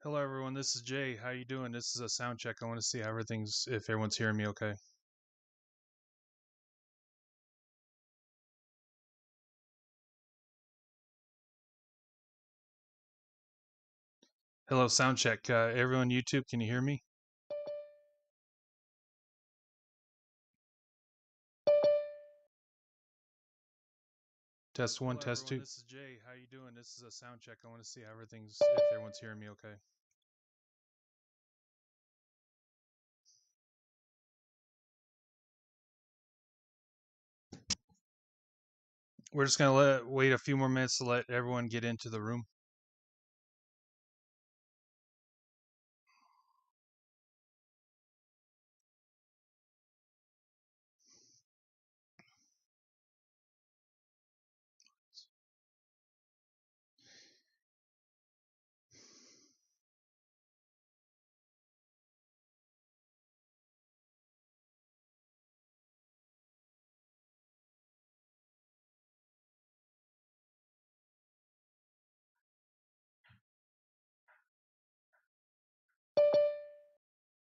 Hello everyone, this is Jay. How you doing? This is a sound check. I want to see how if everyone's hearing me okay. Hello, sound check. Everyone YouTube, can you hear me? Test one, Hello, test everyone. Two. This is Jay. How you doing? This is a sound check. I want to see how if everyone's hearing me okay. We're just gonna wait a few more minutes to let everyone get into the room.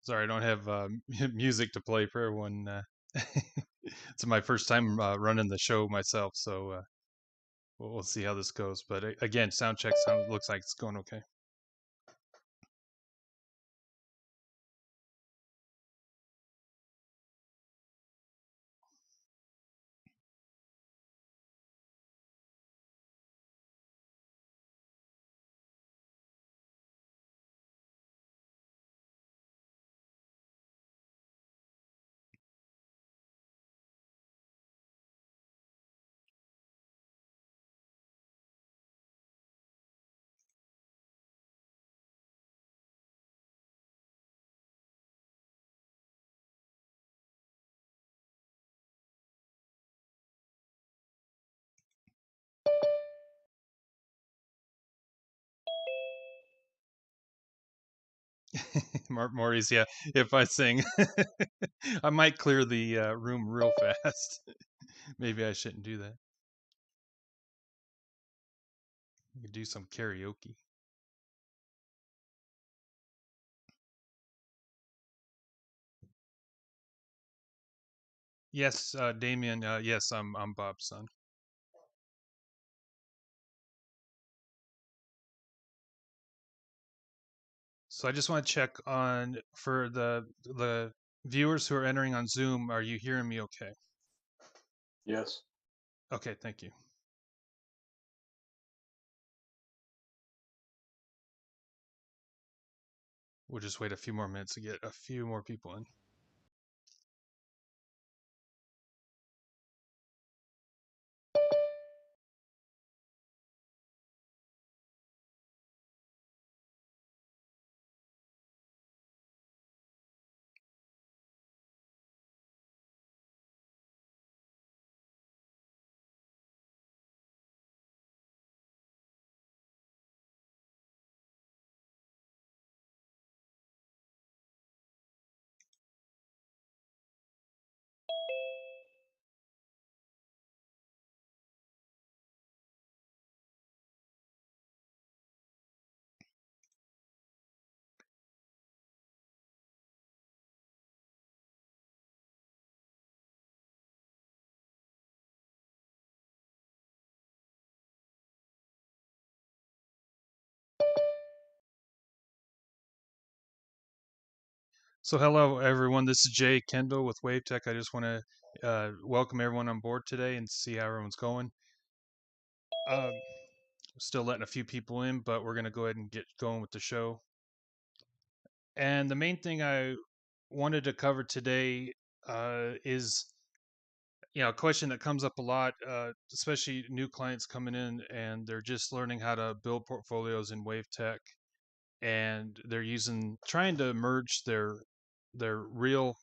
Sorry, I don't have music to play for everyone. It's my first time running the show myself, so we'll see how this goes. But again, sound check looks like it's going okay. Maurice, yeah. If I sing, I might clear the room real fast. Maybe I shouldn't do that. I could do some karaoke. Yes, Damien. Yes, I'm Bob's son. So I just want to check on for the viewers who are entering on Zoom. Are you hearing me okay? Yes. Okay, thank you. We'll just wait a few more minutes to get a few more people in. So hello everyone. This is Jay Kendall with WaveTech. I just want to welcome everyone on board today and see how everyone's going. Still letting a few people in, but we're going to go ahead and get going with the show. And the main thing I wanted to cover today is, a question that comes up a lot, especially new clients coming in and they're just learning how to build portfolios in WaveTech, and they're trying to merge the real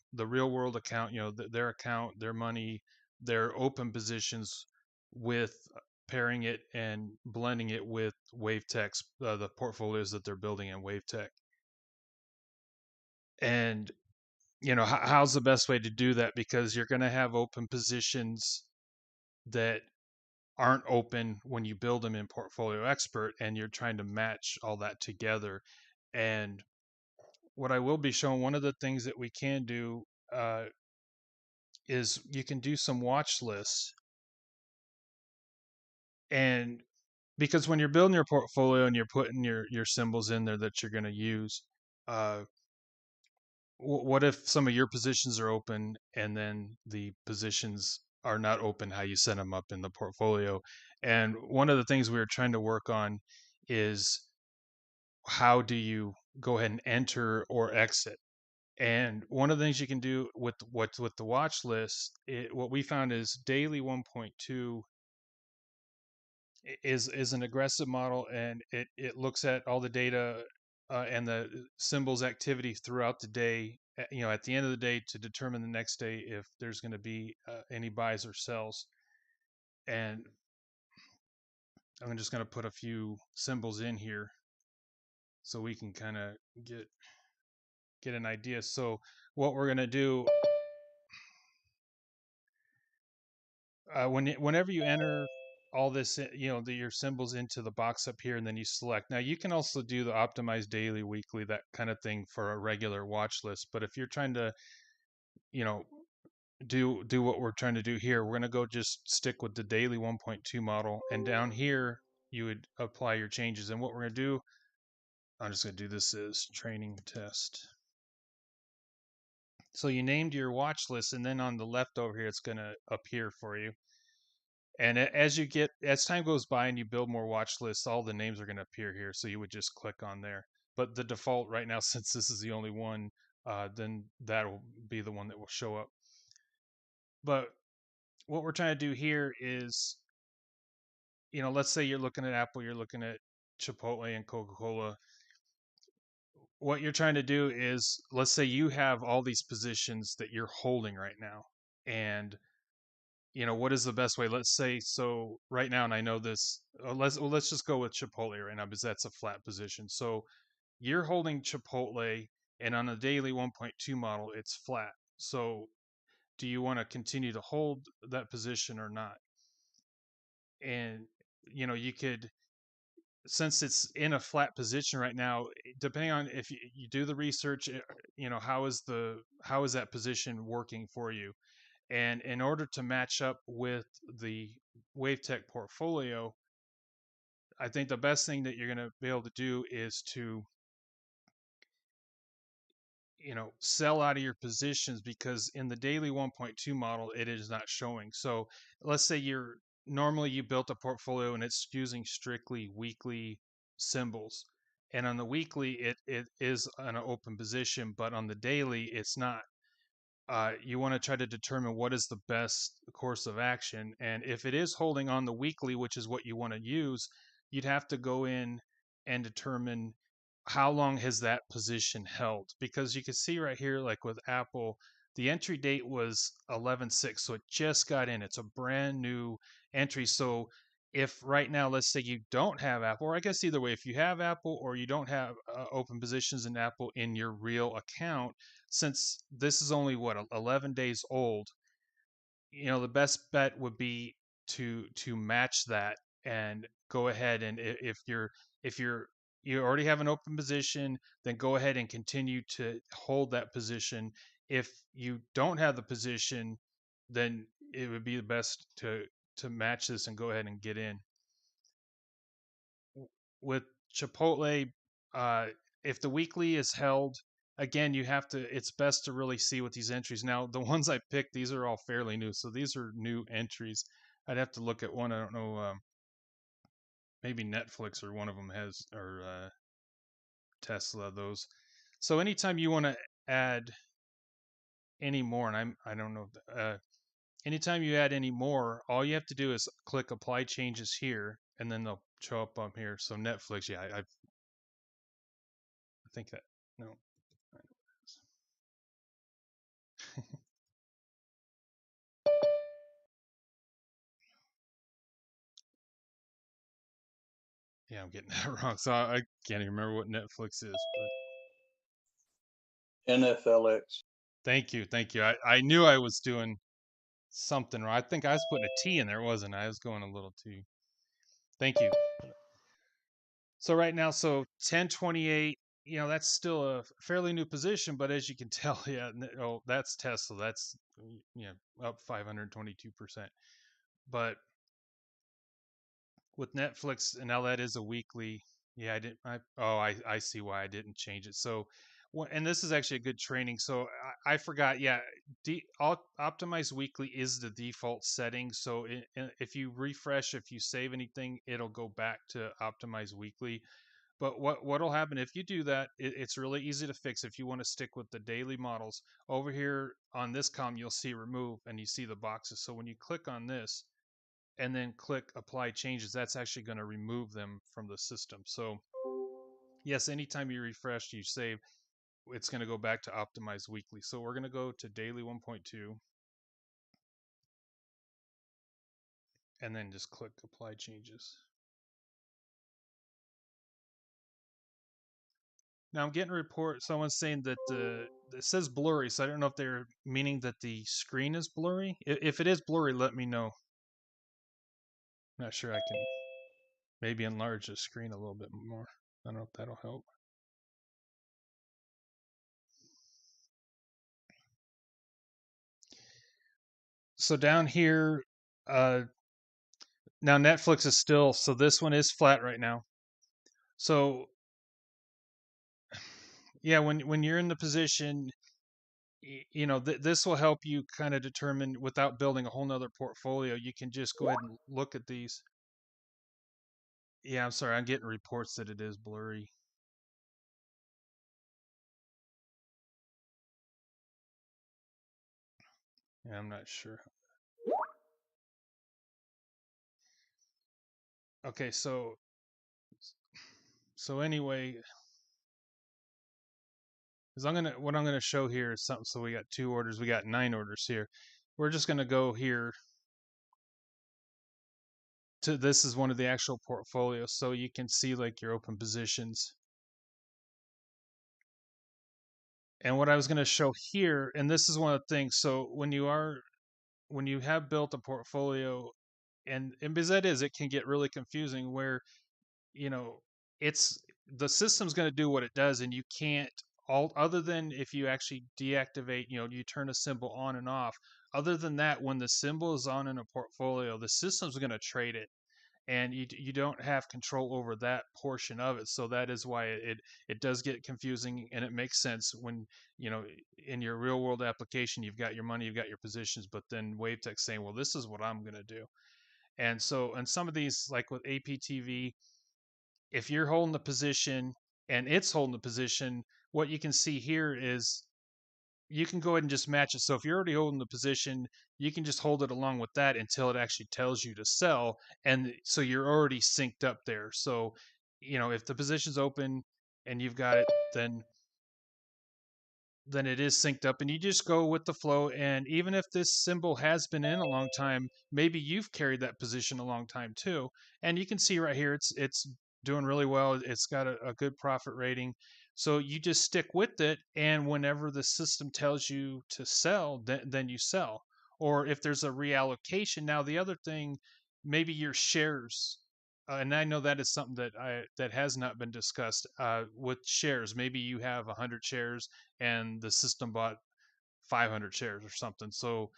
world account, their account, their money, their open positions with pairing it and blending it with WaveTech's the portfolios that they're building in WaveTech. And how's the best way to do that, because you're going to have open positions that aren't open when you build them in Portfolio Expert, and you're trying to match all that together. And what I will be showing, one of the things that we can do is you can do some watch lists. And because when you're building your portfolio and you're putting your symbols in there that you're going to use, uh, what if some of your positions are open and then the positions are not open how you set them up in the portfolio? And one of the things we were trying to work on is how do you go ahead and enter or exit? And one of the things you can do with the watch list, what we found is daily 1.2 is an aggressive model, and it looks at all the data and the symbols activity throughout the day. At the end of the day, to determine the next day if there's going to be any buys or sells. And I'm just going to put a few symbols in here so we can kind of get an idea. So what we're going to do, whenever you enter all this, your symbols into the box up here, and then you select. Now you can also do the optimized daily, weekly, that kind of thing for a regular watch list. But if you're trying to, you know, do what we're trying to do here, we're going to go just stick with the daily 1.2 model, and down here you would apply your changes. And what we're going to do, I'm just going to do this as training test. So you named your watch list, and then on the left over here, it's going to appear for you. And as time goes by and you build more watch lists, all the names are going to appear here. So you would just click on there. But the default right now, since this is the only one, then that'll be the one that will show up. But what we're trying to do here is, let's say you're looking at Apple, you're looking at Chipotle and Coca-Cola. What you're trying to do is, let's say you have all these positions that you're holding right now. And what is the best way? Let's say, so right now, and I know this, let's just go with Chipotle right now because that's a flat position. So you're holding Chipotle, and on a daily 1.2 model, it's flat. So do you want to continue to hold that position or not? And you could, since it's in a flat position right now, depending on if you do the research, how is that position working for you? And in order to match up with the WaveTech portfolio, I think the best thing that you're going to be able to do is to, sell out of your positions, because in the daily 1.2 model, it is not showing. So let's say normally you built a portfolio and it's using strictly weekly symbols. And on the weekly, it is an open position, but on the daily, it's not. You want to try to determine what is the best course of action. And if it is holding on the weekly, which is what you want to use, you'd have to go in and determine how long has that position held. Because you can see right here, like with Apple, the entry date was 11/6, so it just got in. It's a brand new entry. So if right now, let's say you don't have Apple, or I guess either way, if you have Apple or you don't have open positions in Apple in your real account, since this is only 11 days old, the best bet would be to match that and go ahead, and if you already have an open position, then go ahead and continue to hold that position. If you don't have the position, then it would be the best to match this and go ahead and get in. With Chipotle, uh, if the weekly is held, again, it's best to really see what these entries. Now, the ones I picked, these are all fairly new. So these are new entries. I'd have to look at one. I don't know. Maybe Netflix or one of them has, or Tesla, those. So anytime you want to add any more, and I don't know, anytime you add any more, all you have to do is click apply changes here, and then they'll show up here. So Netflix, yeah, I think that, no. Yeah, I'm getting that wrong. So I can't even remember what Netflix is, but NFLX. thank you. Thank you. I knew I was doing something wrong. I think I was putting a T in there, wasn't I? I was going a little too. Thank you. So right now, so 1028, that's still a fairly new position, but as you can tell, yeah, oh, that's Tesla. That's up 522%. But with Netflix, and now that is a weekly. Yeah, I didn't. I see why I didn't change it. So, and this is actually a good training. So I forgot. Yeah, optimize weekly is the default setting. So if you refresh, if you save anything, it'll go back to optimize weekly. But what'll happen if you do that? It's really easy to fix. If you want to stick with the daily models, over here on this column, you'll see remove, and you see the boxes. So when you click on this and then click apply changes, that's actually going to remove them from the system. So yes, anytime you refresh, you save, it's going to go back to optimize weekly. So we're going to go to daily 1.2 and then just click apply changes. Now I'm getting a report. Someone's saying that it says blurry, so I don't know if they're meaning that the screen is blurry. If it is blurry, let me know. Not sure. I can maybe enlarge the screen a little bit more. I don't know if that'll help. So down here, now Netflix is still, so this one is flat right now. So yeah, when you're in the position, this will help you kind of determine without building a whole nother portfolio. You can just go ahead and look at these. Yeah, I'm sorry, I'm getting reports that it is blurry. Yeah, I'm not sure. Okay, so anyway, because what I'm gonna show here is something. So we got 2 orders, we got 9 orders here. We're just gonna go here to, this is one of the actual portfolios, so you can see like your open positions. And what I was gonna show here, and this is one of the things. So when you have built a portfolio, and because that is, it can get really confusing where you know it's the system's going to do what it does, and you can't, all other than if you actually deactivate, you turn a symbol on and off. Other than that, when the symbol is on in a portfolio, the system's going to trade it, and you don't have control over that portion of it. So that is why it does get confusing, and it makes sense when in your real world application, you've got your money, you've got your positions, but then WaveTech saying, well, this is what I'm going to do. And so, and some of these, like with APTV, if you're holding the position and it's holding the position, what you can see here is you can go ahead and just match it. So if you're already holding the position, you can just hold it along with that until it actually tells you to sell. And so you're already synced up there. So, if the position's open and you've got it, then it is synced up, and you just go with the flow. And even if this symbol has been in a long time, maybe you've carried that position a long time too, and you can see right here it's doing really well. It's got a good profit rating, so you just stick with it, and whenever the system tells you to sell, then you sell. Or if there's a reallocation. Now the other thing, maybe your shares, and I know that is something that has not been discussed with shares. Maybe you have 100 shares and the system bought 500 shares or something. So,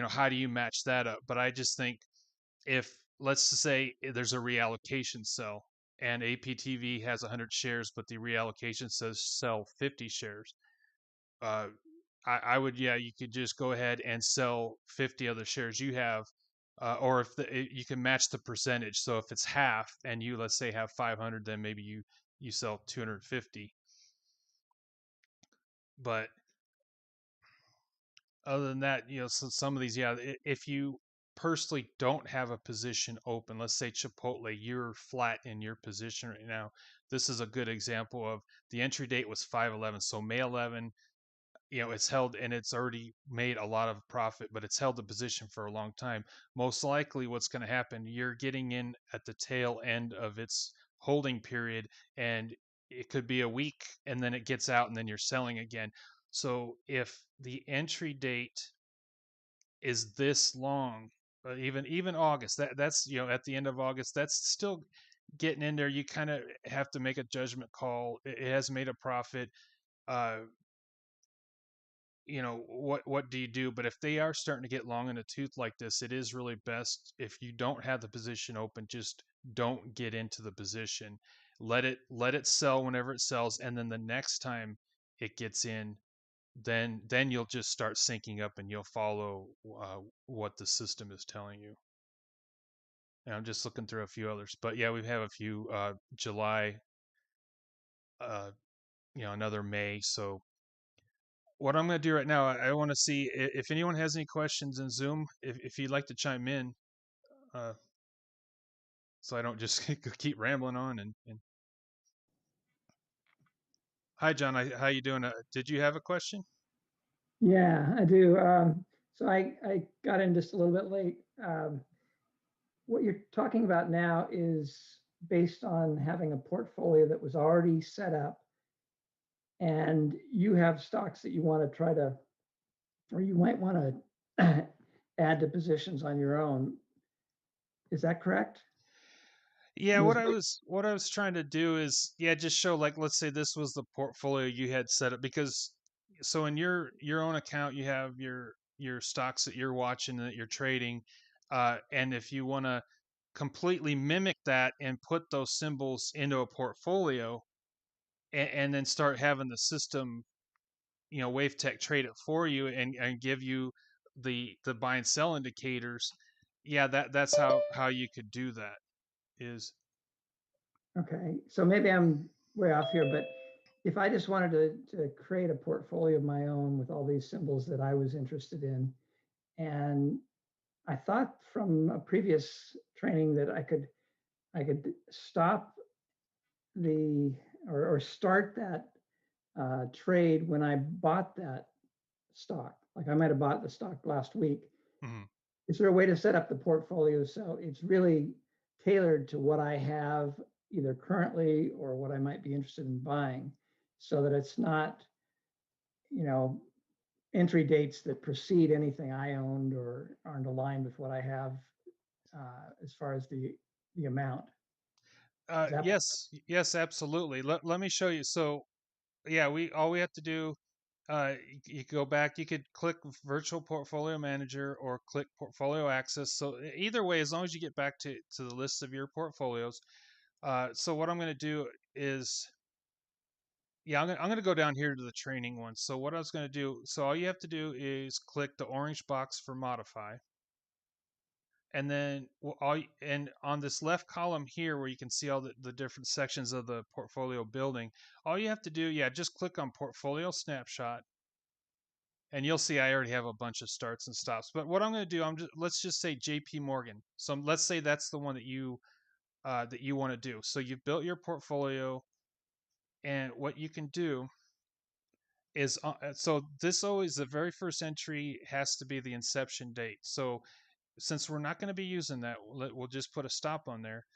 how do you match that up? But I just think, if let's just say there's a reallocation sell and APTV has 100 shares, but the reallocation says sell 50 shares, uh, I would, yeah, you could just go ahead and sell 50 other shares you have. Or if you can match the percentage. So if it's half and you, let's say, have 500, then maybe you sell 250. But other than that, so some of these, yeah, if you personally don't have a position open, let's say Chipotle, you're flat in your position right now. This is a good example of the entry date was 5/11, so May 11. It's held, and it's already made a lot of profit, but it's held the position for a long time. Most likely what's going to happen, you're getting in at the tail end of its holding period, and it could be a week, and then it gets out, and then you're selling again. So if the entry date is this long, even August, that's at the end of August, that's still, getting in there, you kind of have to make a judgment call. It has made a profit. Uh, what do you do? But if they are starting to get long in the tooth like this, it is really best if you don't have the position open, just don't get into the position. Let it sell whenever it sells, and then the next time it gets in, then you'll just start syncing up and you'll follow what the system is telling you. And I'm just looking through a few others, but yeah, we have a few July, uh, another May. So what I'm going to do right now, I want to see if anyone has any questions in Zoom. If you'd like to chime in, uh, so I don't just keep rambling on. And hi, John. How you doing? Did you have a question? Yeah, I do. So I got in just a little bit late. What you're talking about now is based on having a portfolio that was already set up, and you have stocks that you want to try to, or you might want to add to positions on your own. Is that correct? Yeah, And what I was trying to do is, yeah, just show, like, let's say this was the portfolio you had set up. Because so in your own account you have your stocks that you're watching, that you're trading, and if you want to completely mimic that and put those symbols into a portfolio, and then start having the system, WaveTech trade it for you and give you the buy and sell indicators. Yeah, that's how you could do that. Is Okay, so maybe I'm way off here, but if I just wanted to create a portfolio of my own with all these symbols that I was interested in, and I thought from a previous training that I could stop the or start that trade when I bought that stock. Like I might have bought the stock last week. mhm. Is there a way to set up the portfolio so it's really tailored to what I have either currently or what I might be interested in buying, so that it's not, you know, entry dates that precede anything I owned or aren't aligned with what I have as far as the amount. Is that Yes, absolutely. Let me show you. So yeah, we have to do. You go back. You could click Virtual Portfolio Manager or click Portfolio Access. So either way, as long as you get back to the list of your portfolios. So what I'm going to do is, yeah, I'm gonna go down here to the training one. So what I was going to do. So all you have to do is click the orange box for modify, and then and on this left column here where you can see all the different sections of the portfolio building, all you have to do, yeah, just click on portfolio snapshot, and you'll see I already have a bunch of starts and stops. But what I'm going to do, let's just say JP Morgan. So let's say that's the one that you want to do. So you've built your portfolio, and what you can do is, so this always, the very first entry has to be the inception date. So since we're not going to be using that, we'll just put a stop on there.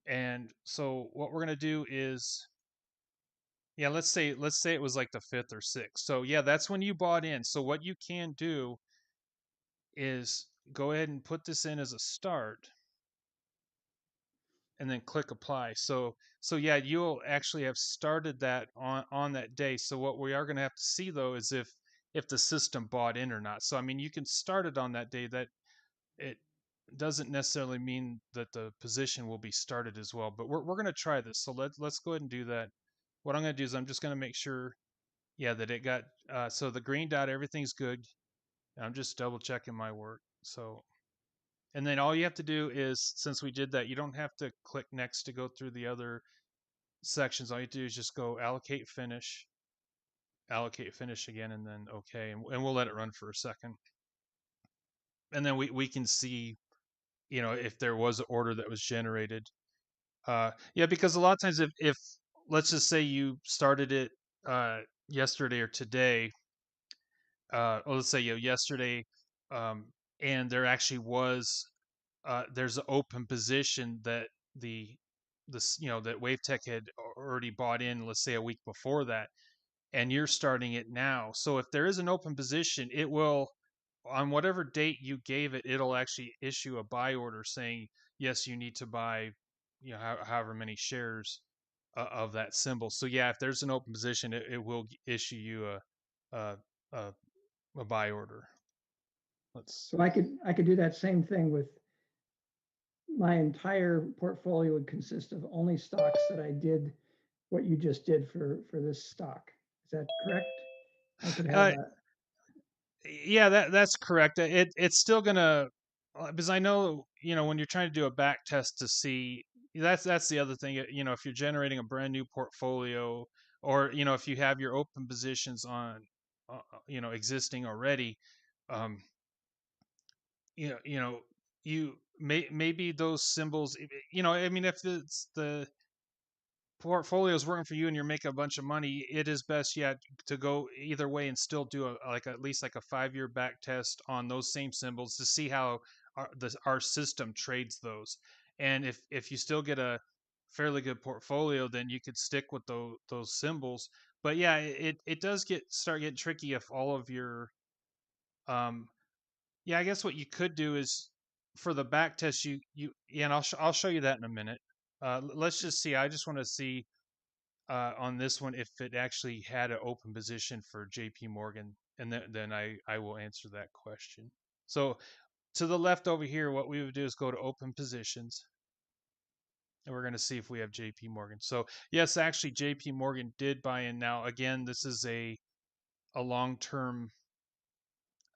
And so what we're going to do is, yeah, let's say it was like the 5th or 6th. So yeah, that's when you bought in. So what you can do is go ahead and put this in as a start, and then click apply. So yeah, you'll actually have started that on that day. So what we are going to have to see though is if the system bought in or not. So I mean, you can start it on that day. That it doesn't necessarily mean that the position will be started as well. But we're going to try this. So let's go ahead and do that. What I'm going to do is I'm just going to make sure, yeah, that it got, so the green dot, everything's good. I'm just double checking my work. So, and then all you have to do is, since we did that, you don't have to click next to go through the other sections. All you do is just go allocate finish again, and then okay, and we'll let it run for a second. And then we can see, if there was an order that was generated. Yeah, because a lot of times if let's just say you started it yesterday or today, or let's say yesterday, and there actually was, there's an open position that that WaveTech had already bought in, let's say a week before that, and you're starting it now. So if there is an open position, it will, on whatever date you gave it, it'll actually issue a buy order saying yes, you need to buy however many shares of that symbol. So yeah, if there's an open position, it will issue you a a, a buy order. So I could do that same thing with my entire portfolio would consist of only stocks that I did what you just did for this stock. Is that correct? I could have a Yeah, that's correct. It's still gonna because I know when you're trying to do a back test to see that's the other thing. If you're generating a brand new portfolio, or if you have your open positions on existing already, um, you maybe those symbols. I mean, if it's the portfolio is working for you and you're making a bunch of money, it is best yet to go either way and still do at least like a 5-year back test on those same symbols to see how our system trades those. And if you still get a fairly good portfolio, then you could stick with those symbols. But yeah, it does start getting tricky if all of your um yeah, I guess what you could do is for the back test, and I'll show you that in a minute. Let's just see. I just want to see on this one if it actually had an open position for JP Morgan, and then I will answer that question. So to the left over here, what we would do is go to open positions, and we're going to see if we have JP Morgan. So yes, actually JP Morgan did buy in. Now again, this is a long-term,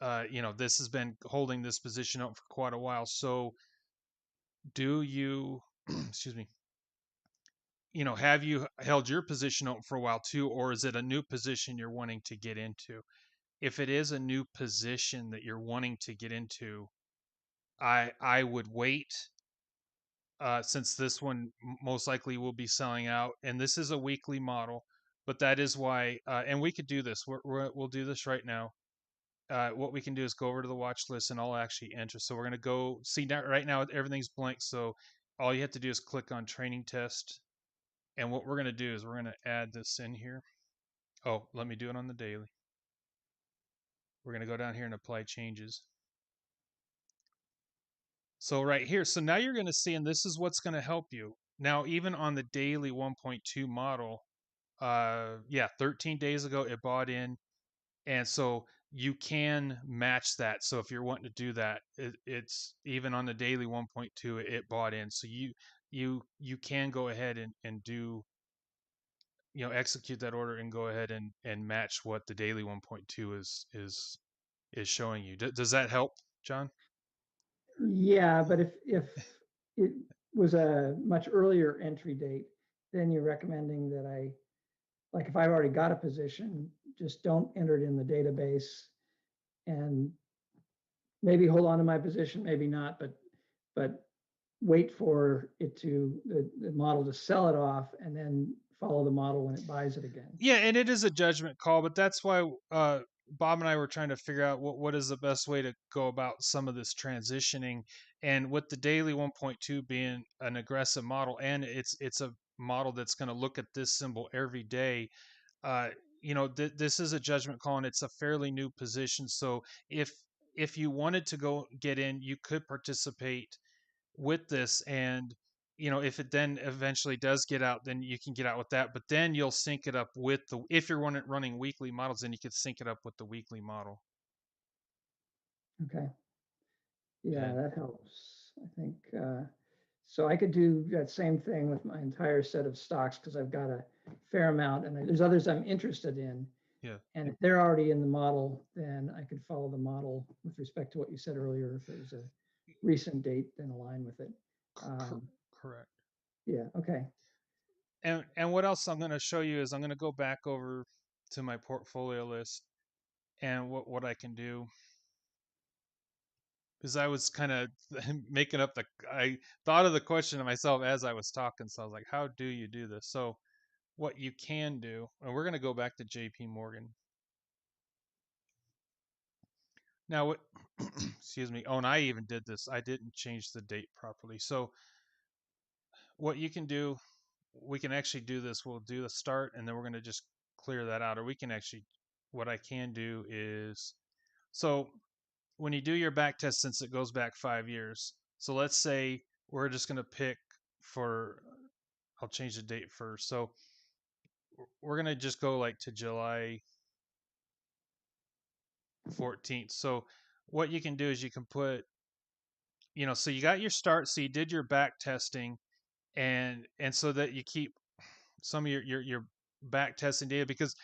this has been holding this position up for quite a while. So do you excuse me, have you held your position open for a while too, or is it a new position you're wanting to get into? If it is a new position that you're wanting to get into, I would wait, since this one most likely will be selling out, and this is a weekly model. But that is why, and we could do this. We'll do this right now. What we can do is go over to the watch list, and I'll actually enter. So we're going to go see now. Right now, everything's blank. So all you have to do is click on training test. And what we're going to do is we're going to add this in here. Oh, let me do it on the daily. We're going to go down here and apply changes. So right here, so now you're going to see, and this is what's going to help you. Now, even on the daily 1.2 model, yeah, 13 days ago it bought in, and so you can match that. So if you're wanting to do that, it's even on the daily 1.2 it bought in. So you can go ahead and do execute that order and go ahead and match what the daily 1.2 is showing you. Does that help, John? yeah, but if it was a much earlier entry date, then you're recommending that like if I've already got a position, just don't enter it in the database and maybe hold on to my position, maybe not, but wait for the model to sell it off and then follow the model when it buys it again. Yeah, and it is a judgment call, but that's why Bob and I were trying to figure out what is the best way to go about some of this transitioning. And with the daily 1.2 being an aggressive model, and it's a model that's going to look at this symbol every day, uh, this is a judgment call, and it's a fairly new position. So if you wanted to go get in, you could participate with this, and if it then eventually does get out, then you can get out with that. But then you'll sync it up with the if you're running weekly models, then you could sync it up with the weekly model. Okay. Yeah, And that helps. I think so. I could do that same thing with my entire set of stocks because I've got a fair amount, and there's others I'm interested in. yeah, And if they're already in the model, then I could follow the model with respect to what you said earlier. If it was a recent date, then align with it. Um, correct. yeah. Okay. And what else I'm going to show you is I'm going to go back over to my portfolio list, and what I can do, because I was kind of making up I thought of the question to myself as I was talking. So I was like, how do you do this? So what you can do, and we're going to go back to JP Morgan. Now, what, excuse me. Oh, and I even did this. I didn't change the date properly. So what you can do, we can actually do this. We'll do the start, and then we're going to just clear that out. Or we can actually, what I can do is, so when you do your back test, since it goes back 5 years, so let's say we're just going to pick for, I'll change the date first. So we're going to just go like to July 14th. So what you can do is you can put, so you got your start, so you did your back testing, and so that you keep some of your back testing data, because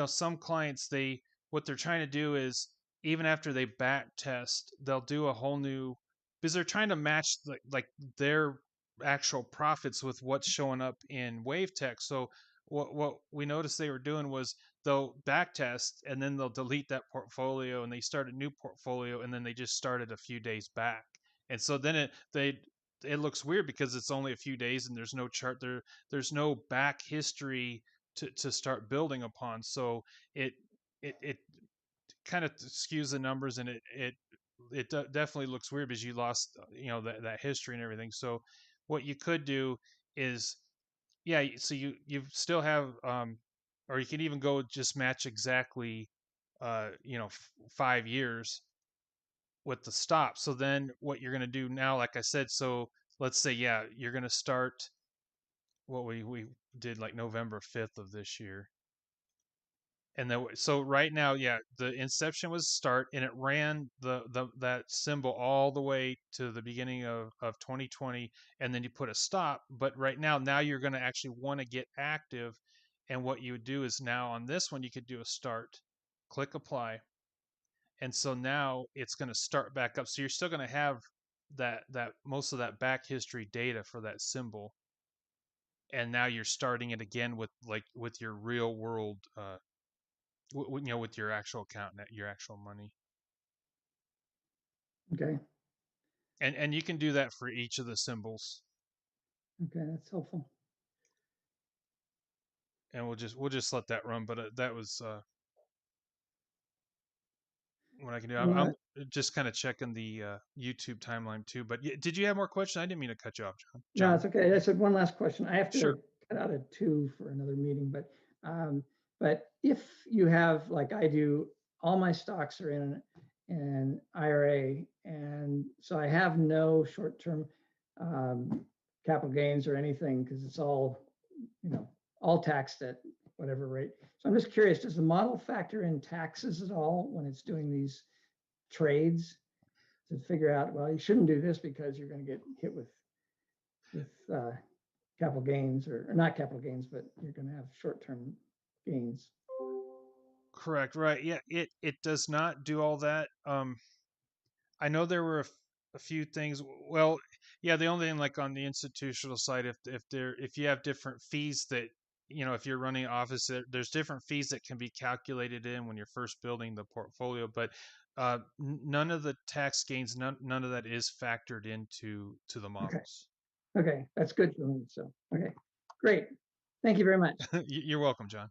some clients, they what they're trying to do is, even after they back test, they'll do a whole new, because they're trying to match like their actual profits with what's showing up in WaveTech. So what we noticed they were doing was they'll back test and then they'll delete that portfolio and they start a new portfolio, and then they just started a few days back, and so then it looks weird because it's only a few days and there's no chart there, there's no back history to start building upon. So it kind of skews the numbers, and it definitely looks weird because you lost that history and everything. So what you could do is, yeah, so you still have, or you can even go just match exactly 5 years with the stop. So then what you're going to do now, like I said, so let's say, yeah, you're going to start what we did like November 5th of this year. And then, so right now, yeah, the inception was start, and it ran that symbol all the way to the beginning of 2020, and then you put a stop. But right now you're going to actually want to get active, and what you would do is, now on this one you could do a start, click apply, and so now it's going to start back up. So you're still going to have that most of that back history data for that symbol, and now you're starting it again with your real world, with your actual account, your actual money. Okay. And you can do that for each of the symbols, Okay, that's helpful. and we'll just let that run. But that was what I can do. I'm Well, just kind of checking the YouTube timeline too. But did you have more questions? I didn't mean to cut you off, John. no, it's okay. I said one last question. I have Sure. to cut out at 2 for another meeting, but if you have, like I do, all my stocks are in an IRA, and so I have no short-term capital gains or anything because it's all taxed at whatever rate. So I'm just curious, does the model factor in taxes at all when it's doing these trades to figure out, well, you shouldn't do this because you're going to get hit with capital gains, or not capital gains, but you're going to have short-term gains. Correct. Right. Yeah. It does not do all that. I know there were a few things. Well, yeah, the only thing, like on the institutional side, if you have different fees that, if you're running an office, there's different fees that can be calculated in when you're first building the portfolio. But none of the tax gains, none of that is factored into the Okay. models. Okay, that's good for me. So, okay, great. Thank you very much. You're welcome, John.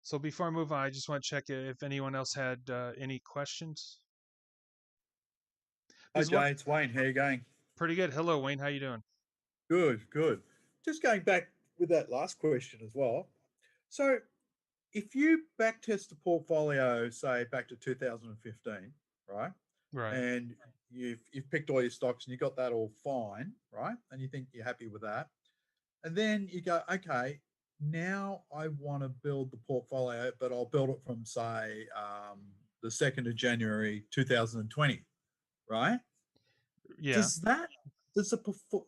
So before I move on, I just want to check if anyone else had any questions. Hi, Because what? Jay. It's Wayne. How you going? Pretty good. Hello, Wayne. How you doing? Good, good. Just going back with that last question as well. So, if you backtest the portfolio, say back to 2015, right, Right. and you've picked all your stocks and you got that all fine, right, and you think you're happy with that, and then you go, okay, now I want to build the portfolio, but I'll build it from say the 2nd of January 2020, right? Yeah. Does that does the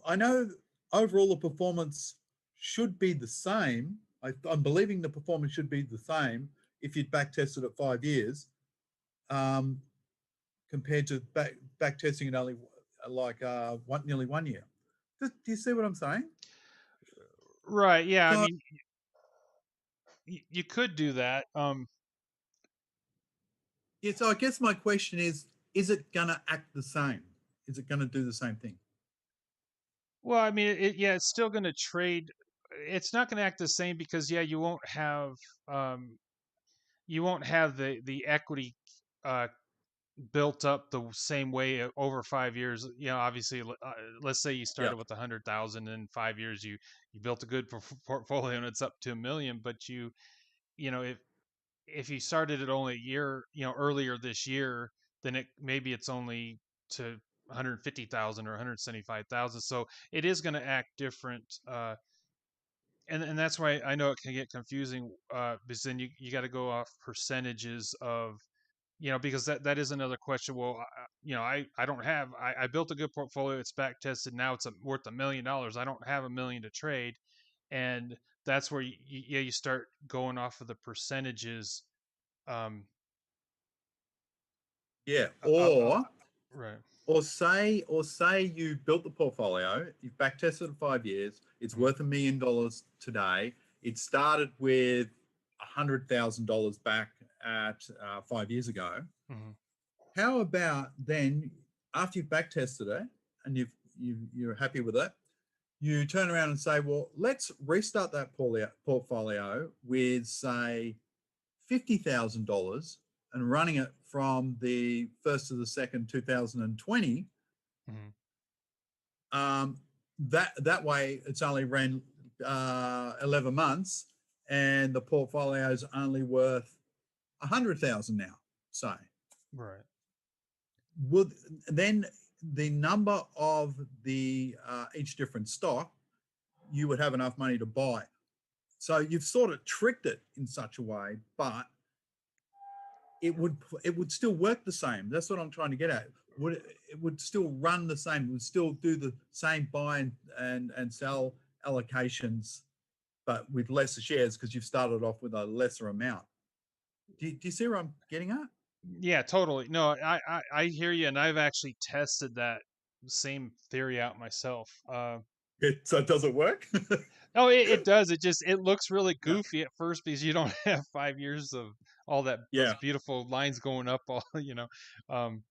I know overall the performance should be the same. I'm believing the performance should be the same if you'd back tested it 5 years, um, compared to back testing it only like nearly 1 year. Do you see what I'm saying? Right. Yeah. I So mean, you could do that. yeah, so I guess my question is it gonna act the same? Is it gonna do the same thing? Well, I mean, yeah, it's still going to trade. It's not going to act the same because, yeah, um, you won't have the equity uh, built up the same way over 5 years. Obviously, let's say you Yeah. started with 100,000, in 5 years you built a good portfolio and it's up to 1 million, but you know, if you started it only a year, earlier this year, then maybe it's only to 150,000 or 175,000. So it is going to act different. And that's why I know it can get confusing, because then you got to go off percentages of, because that is another question. Well, I don't have, I built a good portfolio. It's back tested. Now it's worth $1 million. I don't have $1 million to trade. And that's where you start going off of the percentages. Um, Yeah. uh, uh, right. Or say you built the portfolio, you've back tested it 5 years, it's Mhm. worth $1 million today. It started with $100,000 back at 5 years ago. Mhm. How about then, after you've back tested it and you're happy with it, you turn around and say, well, let's restart that portfolio with, say, $50,000 and running it from the 1st to the 2nd, 2020. Mhm. That way it's only ran 11 months and the portfolio is only worth 100,000 now, say. Right. Would then the number of the each different stock, you would have enough money to buy. So you've sort of tricked it in such a way, but it would still work the same. That's what I'm trying to get at. It would still run the same. It would still do the same buy and sell allocations, but with lesser shares because you've started off with a lesser amount. Do you see where I'm getting at? Yeah, totally. No, I hear you, and I've actually tested that same theory out myself. So does it work? Oh, it does. It looks really Yeah. goofy at first because you don't have 5 years of all those Yeah. beautiful lines going up. Um,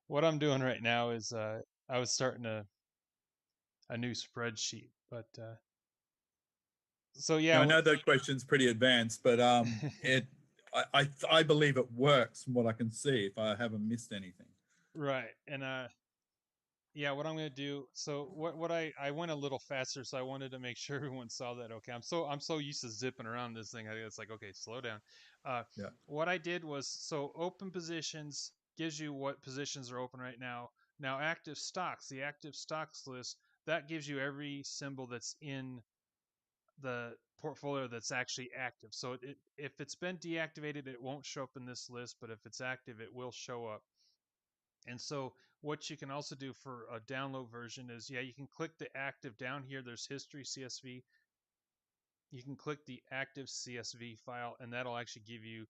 what I'm doing right now is I was starting a new spreadsheet, but so yeah, Now I know that question's pretty advanced, but I believe it works from what I can see. If I haven't missed anything. right, and yeah, what I'm gonna do. So what I went a little faster, so I wanted to make sure everyone saw that. Okay, I'm so used to zipping around this thing. It's like, okay, slow down. Uh, Yeah. what I did was, so open positions gives you what positions are open right now. Now active stocks, the active stocks list, that gives you every symbol that's in the portfolio that's actually active. So if it's been deactivated, it won't show up in this list, but if it's active, it will show up. And so what you can also do for a download version is, yeah, you can click the active down here. There's history CSV. You can click the active CSV file, and that'll actually give you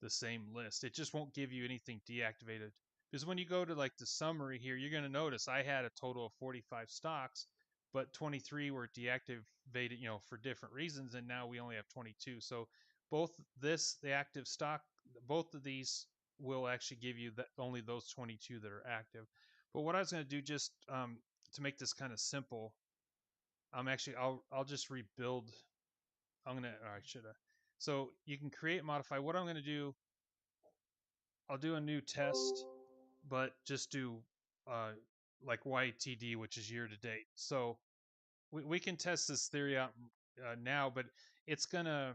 the same list. It just won't give you anything deactivated. Because when you go to like the summary here, you're going to notice I had a total of 45 stocks, but 23 were deactivated, for different reasons, and now we only have 22. So the active stock, both of these will actually give you only those 22 that are active. But what I was going to do, just to make this kind of simple, I'll just rebuild. I should have. So you can create, modify. What I'm gonna do, I'll do a new test, but just do uh, like YTD, which is year to date. So we can test this theory out now, but it's gonna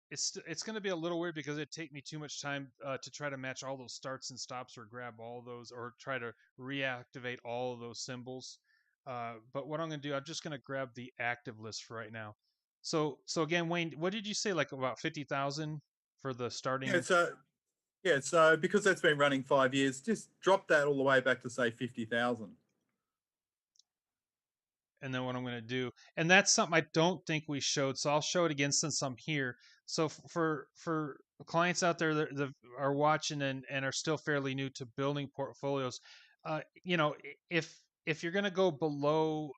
it's going to be a little weird because it'd take me too much time to try to match all those starts and stops or grab all those or try to reactivate all of those symbols. But what I'm going to do, I'm just going to grab the active list for right now. So again, Wayne, what did you say? Like about 50,000 for the Yeah. starting? So because that's been running 5 years, just drop that all the way back to say 50,000. And then what I'm going to do, and that's something I don't think we showed, so I'll show it again since I'm here. So for clients out there that are watching and are still fairly new to building portfolios, if you're going to go below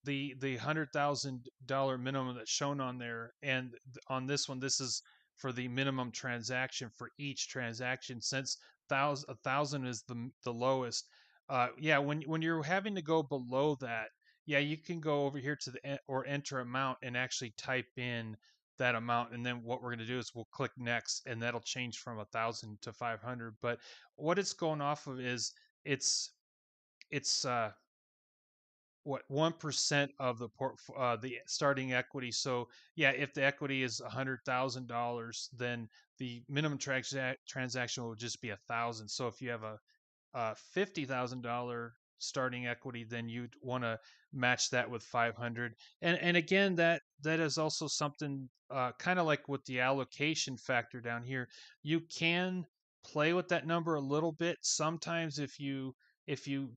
the $100,000 minimum that's shown on there, and on this one, this is for the minimum transaction for each transaction, since a thousand is the lowest. Yeah, when you're having to go below that, yeah, you can go over here to the or enter amount and actually type in that amount, and then what we're going to do is we'll click next, and that'll change from 1,000 to 500. But what it's going off of is it's what 1% of the starting equity. So yeah, if the equity is $100,000, then the minimum transaction will just be 1,000. So if you have a $50,000 starting equity, then you'd want to match that with 500. And again, that is also something kind of like with the allocation factor down here. You can play with that number a little bit. Sometimes if you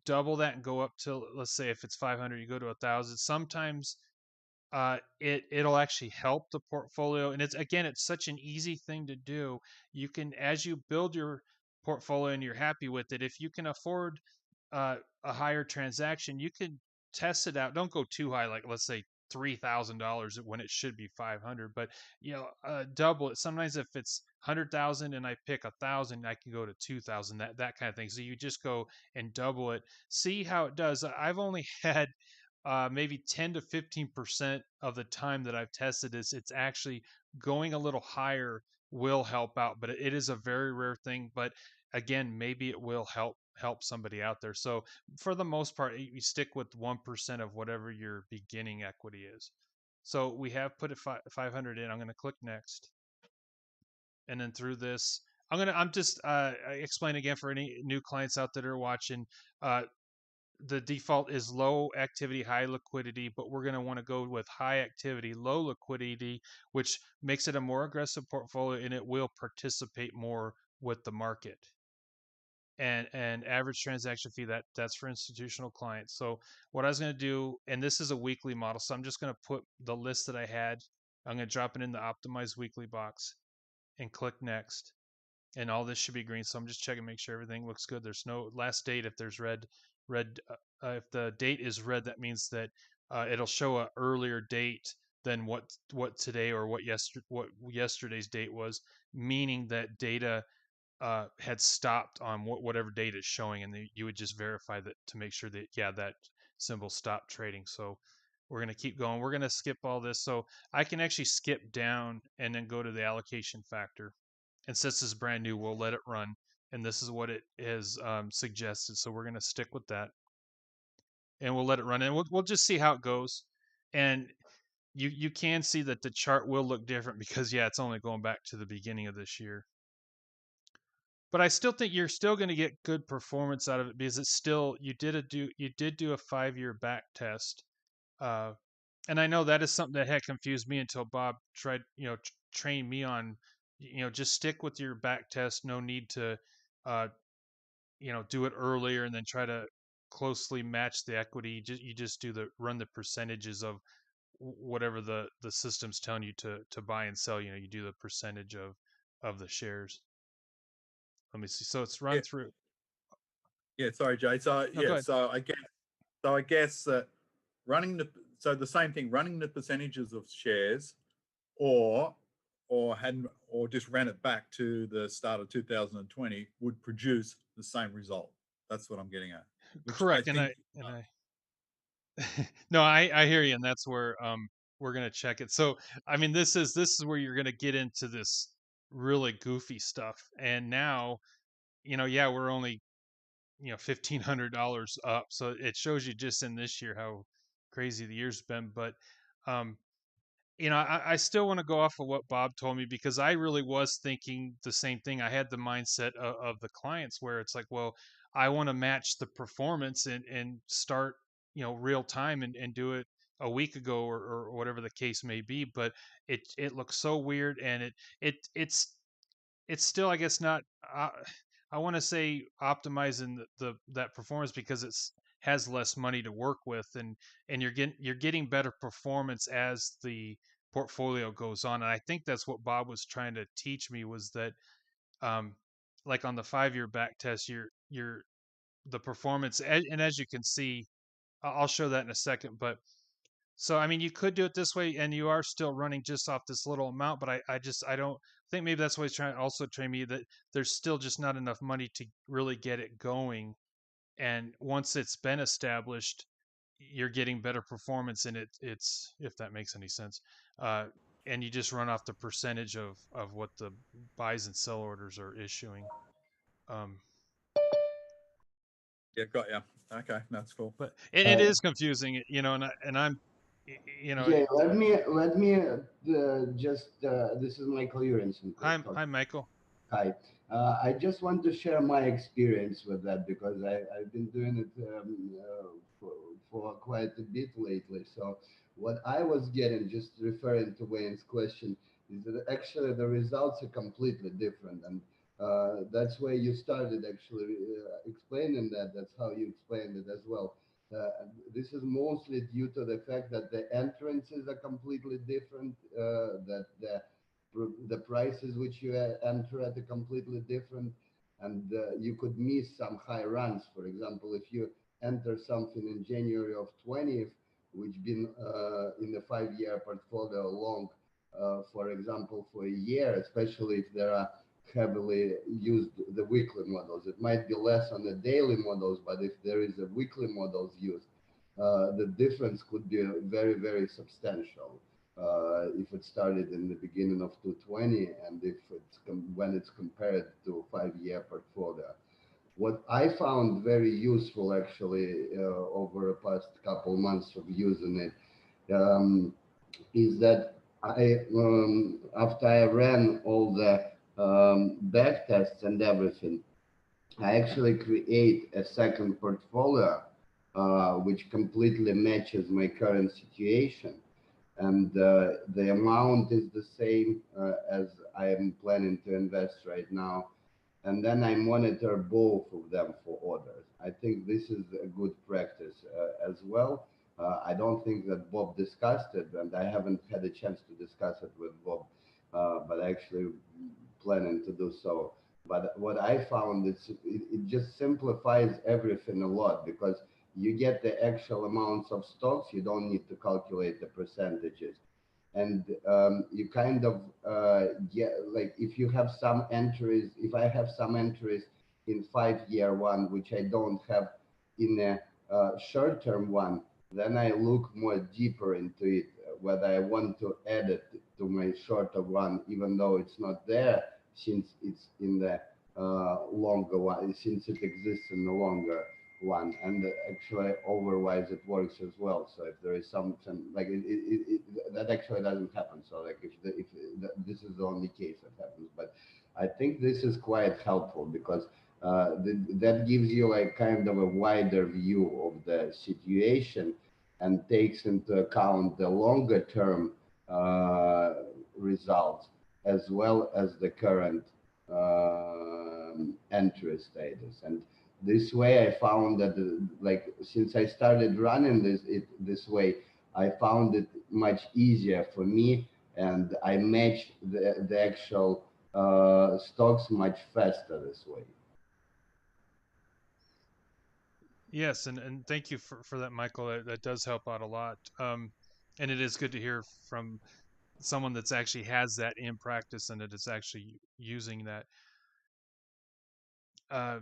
double that and go up to, let's say if it's 500, you go to 1,000. Sometimes it'll actually help the portfolio, and it's such an easy thing to do. You can, as you build your portfolio and you're happy with it, if you can afford a higher transaction, you can test it out. Don't go too high, like let's say $3,000 when it should be 500, but double it. Sometimes if it's 100,000 and I pick 1,000, I can go to 2,000, that kind of thing. So you just go and double it, see how it does. I've only had maybe 10 to 15% of the time that I've tested this, it's actually going a little higher will help out, but it is a very rare thing. But again, maybe it will help somebody out there. So for the most part, you stick with 1% of whatever your beginning equity is. So we have put 500 in. I'm going to click next, and then through this, I'm just explain again for any new clients out that are watching. Uh, the default is low activity, high liquidity, but we're going to want to go with high activity, low liquidity, which makes it a more aggressive portfolio, and it will participate more with the market. And average transaction fee, that's for institutional clients. So what I was going to do, and this is a weekly model, so I'm just going to put the list that I had. I'm going to drop it in the optimized weekly box and click next, and all this should be green. So I'm just checking, make sure everything looks good. There's no last date. If there's red, if the date is red, that means that it'll show a earlier date than what today or what yesterday's date was, meaning that data had stopped on whatever date is showing, and you would just verify that to make sure that that symbol stopped trading. So we're going to keep going. We're going to skip all this. So I can actually skip down and then go to the allocation factor. And since this is brand new, we'll let it run. And this is what it has suggested. So we're going to stick with that. And we'll let it run. And we'll just see how it goes. And you can see that the chart will look different because, it's only going back to the beginning of this year. But I still think you're still going to get good performance out of it because it's still, you did do a 5-year back test. And I know that is something that had confused me until Bob tried, train me on, just stick with your back test. No need to, uh, do it earlier and then try to closely match the equity. You just run the percentages of whatever the system's telling you to buy and sell. You do the percentage of the shares. Let me see. So it's run Yeah, through. yeah. Sorry, Jay. So No, go yeah, ahead. so I guess that the same thing, running the percentages of shares, or or just ran it back to the start of 2020 would produce the same result. That's what I'm getting at. Which I Correct. And think I no, I hear you, and that's where we're gonna check it. So I mean, this is where you're gonna get into this really goofy stuff. And now, we're only $1,500 up, so it shows you just in this year how crazy the year's been. But um, I still want to go off of what Bob told me because I really was thinking the same thing. I had the mindset of the clients where it's like, well, I want to match the performance and start, real time and do it a week ago or whatever the case may be. But it looks so weird, and it's still, I guess, not. I want to say optimizing that performance because it's has less money to work with, and you're getting better performance as the portfolio goes on. And I think that's what Bob was trying to teach me was that, um, like on the 5-year back test, you're the performance, and as you can see, I'll show that in a second. But so, I mean, you could do it this way, and you are still running just off this little amount. But I don't think maybe that's why he's trying to also train me that there's still just not enough money to really get it going. And once it's been established, you're getting better performance, and it's if that makes any sense. Uh, and you just run off the percentage of what the buys and sell orders are issuing. Um, yeah, got you. Okay, that's cool. But it is confusing, you know, and I'm, you know, Jay, let me just this is my clearance in hi, Michael. Hi. I just want to share my experience with that because I've been doing it for quite a bit lately. So what I was getting, just referring to Wayne's question, is that actually the results are completely different. And that's where you started actually explaining that. That's how you explained it as well. This is mostly due to the fact that the entrances are completely different, that the prices which you enter at are completely different, and you could miss some high runs. For example, if you enter something in January of 20th, which been in the 5-year portfolio long, for example, for a year, especially if there are heavily used the weekly models. It might be less on the daily models, but if there is a weekly models used, the difference could be very, very substantial. If it started in the beginning of 220 and if it's when it's compared to 5-year portfolio. What I found very useful actually over the past couple months of using it is that after I ran all the back tests and everything, I actually create a second portfolio which completely matches my current situation, and the amount is the same as I am planning to invest right now. And then I monitor both of them for orders. I think this is a good practice as well. I don't think that Bob discussed it, and I haven't had a chance to discuss it with Bob, but actually planning to do so. But what I found is it just simplifies everything a lot because you get the actual amounts of stocks. You don't need to calculate the percentages. And you kind of get, like, if you have some entries, if I have some entries in 5-year one, which I don't have in a short-term one, then I look more deeper into it, whether I want to add it to my shorter one, even though it's not there, since it's in the longer one, since it exists in the longer one. And actually otherwise it works as well. So if there is something like that actually doesn't happen. So like this is the only case that happens, but I think this is quite helpful because that gives you like kind of a wider view of the situation and takes into account the longer term results as well as the current entry status. And this way I found that like since I started running this way, I found it much easier for me, and I matched the actual stocks much faster this way. Yes, and thank you for that, Michael. That does help out a lot. And it is good to hear from someone that's actually has that in practice and that is actually using that. Uh,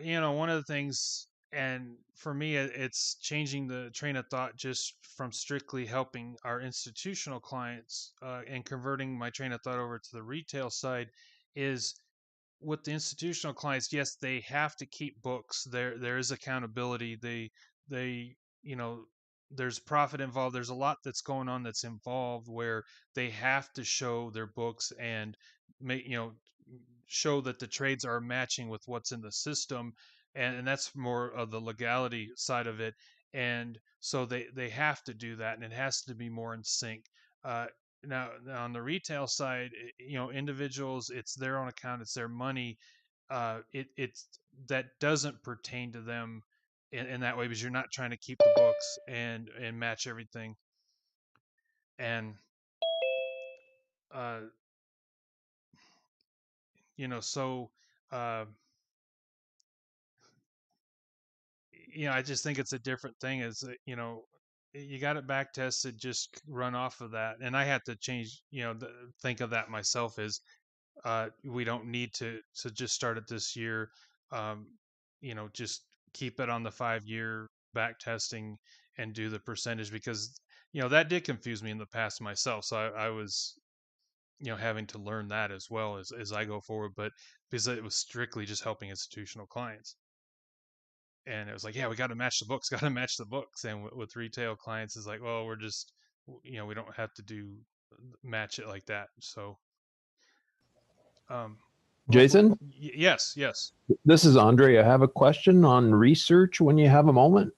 you know, one of the things, and for me, it's changing the train of thought just from strictly helping our institutional clients and converting my train of thought over to the retail side is with the institutional clients. Yes, they have to keep books. There is accountability. They you know, there's profit involved. There's a lot that's going on that's involved where they have to show their books and make, you know, show that the trades are matching with what's in the system, and that's more of the legality side of it. And so they have to do that, and it has to be more in sync. Now on the retail side, you know, individuals, it's their own account, it's their money. It's that doesn't pertain to them in that way because you're not trying to keep the books and match everything. And uh, you know, so uh, you know, I just think it's a different thing. Is you know, you got it back tested, just run off of that. And I had to change, you know, think of that myself. Is we don't need to just start it this year. Um, you know, just keep it on the 5-year back testing and do the percentage because you know that did confuse me in the past myself. So I was, you know, having to learn that as well as I go forward. But because it was strictly just helping institutional clients. and it was like, yeah, we got to match the books, got to match the books. And with retail clients, it's like, well, we're just, we don't have to match it like that. So, Jason, yes, yes. this is Andre. I have a question on research when you have a moment.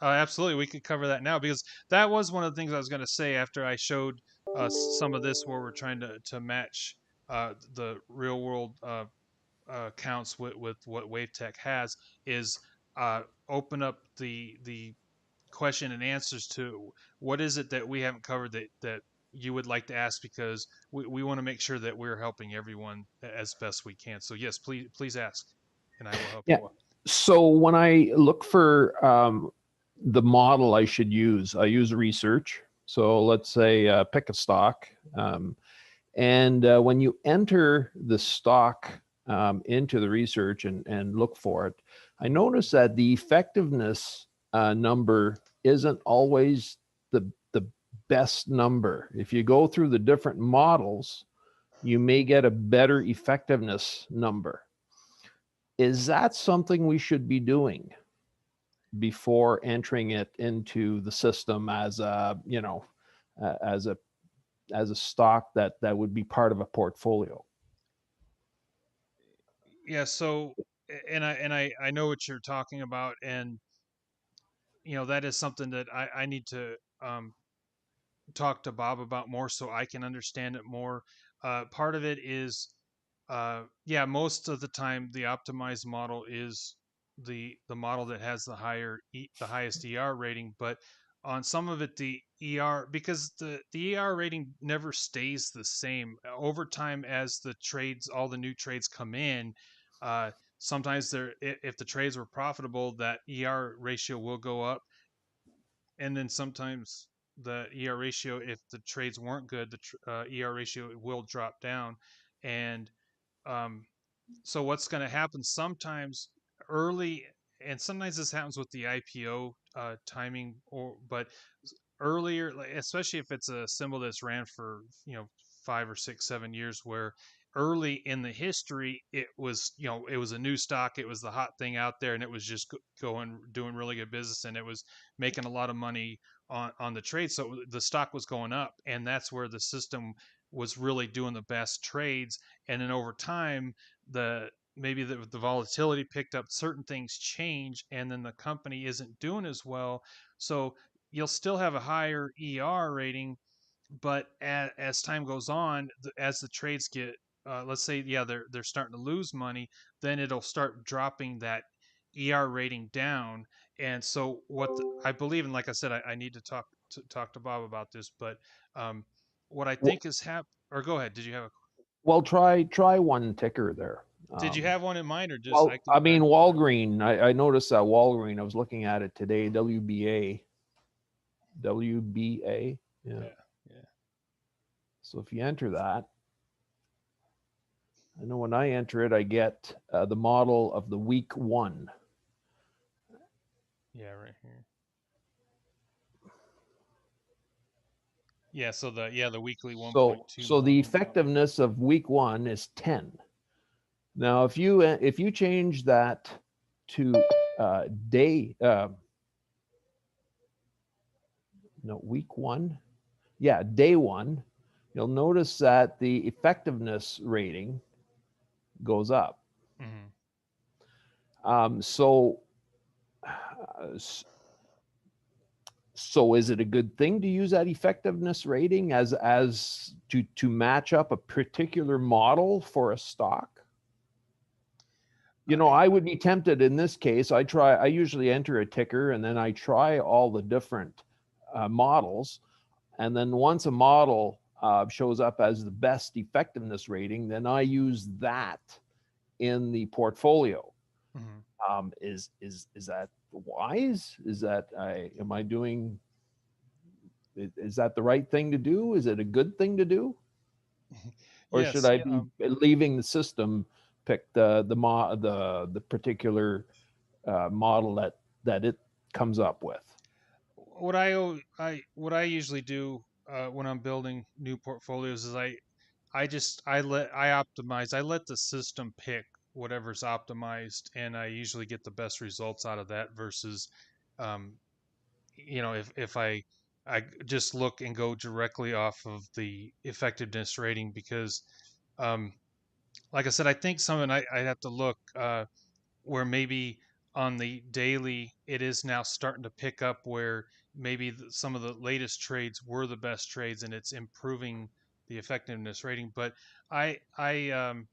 Absolutely, we could cover that now, because that was one of the things I was going to say after I showed some of this, where we're trying to match the real world counts with what WaveTech has, is open up the question and answers to what is it that we haven't covered that you would like to ask, because we want to make sure that we're helping everyone as best we can. So yes, please ask, and I will help Yeah. you. So when I look for the model I should use, I use research. So let's say pick a stock. And when you enter the stock into the research and look for it, I notice that the effectiveness number isn't always the best number. If you go through the different models, you may get a better effectiveness number. Is that something we should be doing before entering it into the system as a, as a stock that would be part of a portfolio? Yeah. So, and I know what you're talking about, and that is something that I need to talk to Bob about more, so I can understand it more. Part of it is, yeah, most of the time the optimized model is the model that has the highest ER rating, but on some of it, the ER, because the ER rating never stays the same over time as all the new trades come in. Sometimes if the trades were profitable, that ER ratio will go up, and then sometimes the ER ratio, if the trades weren't good, the ER ratio will drop down. And um, so what's going to happen sometimes early, and sometimes this happens with the IPO timing, but earlier, especially if it's a symbol that's ran for 5 or 6, 7 years, where early in the history it was a new stock, it was the hot thing out there, and it was just doing really good business, and it was making a lot of money on the trade, so the stock was going up, and that's where the system was really doing the best trades. And then over time, maybe the volatility picked up, certain things change, and then the company isn't doing as well. So you'll still have a higher ER rating, but as time goes on, as the trades get, let's say, yeah, they're starting to lose money, then it'll start dropping that ER rating down. And so I believe, and like I said, I need to talk to Bob about this, but what I Well, think is or go ahead. well, try one ticker there. Did you have one in mind, or just Well, I mean, Walgreen, I noticed that Walgreen, I was looking at it today, WBA, yeah. Yeah. So if you enter that, I know when I enter it, I get the model of the week one. Yeah, right here. Yeah, so the weekly 1.2 So the model. effectiveness of week one is 10. Now, if you change that to day, no, week one, yeah, day one, you'll notice that the effectiveness rating goes up. Mm-hmm. So is it a good thing to use that effectiveness rating as to match up a particular model for a stock? I would be tempted in this case. I usually enter a ticker and then I try all the different models. And then once a model shows up as the best effectiveness rating, then I use that in the portfolio. Mm-hmm. Is that wise? Is that is that the right thing to do? Is it a good thing to do? Or should Yes. I be leaving the system pick the particular model that it comes up with? What I usually do when I'm building new portfolios is I optimize. I let the system pick whatever's optimized, and I usually get the best results out of that versus, um, if I just look and go directly off of the effectiveness rating because, um, like I said, I think some of it I have to look where maybe on the daily it is now starting to pick up where maybe some of the latest trades were the best trades and it's improving the effectiveness rating. But I I um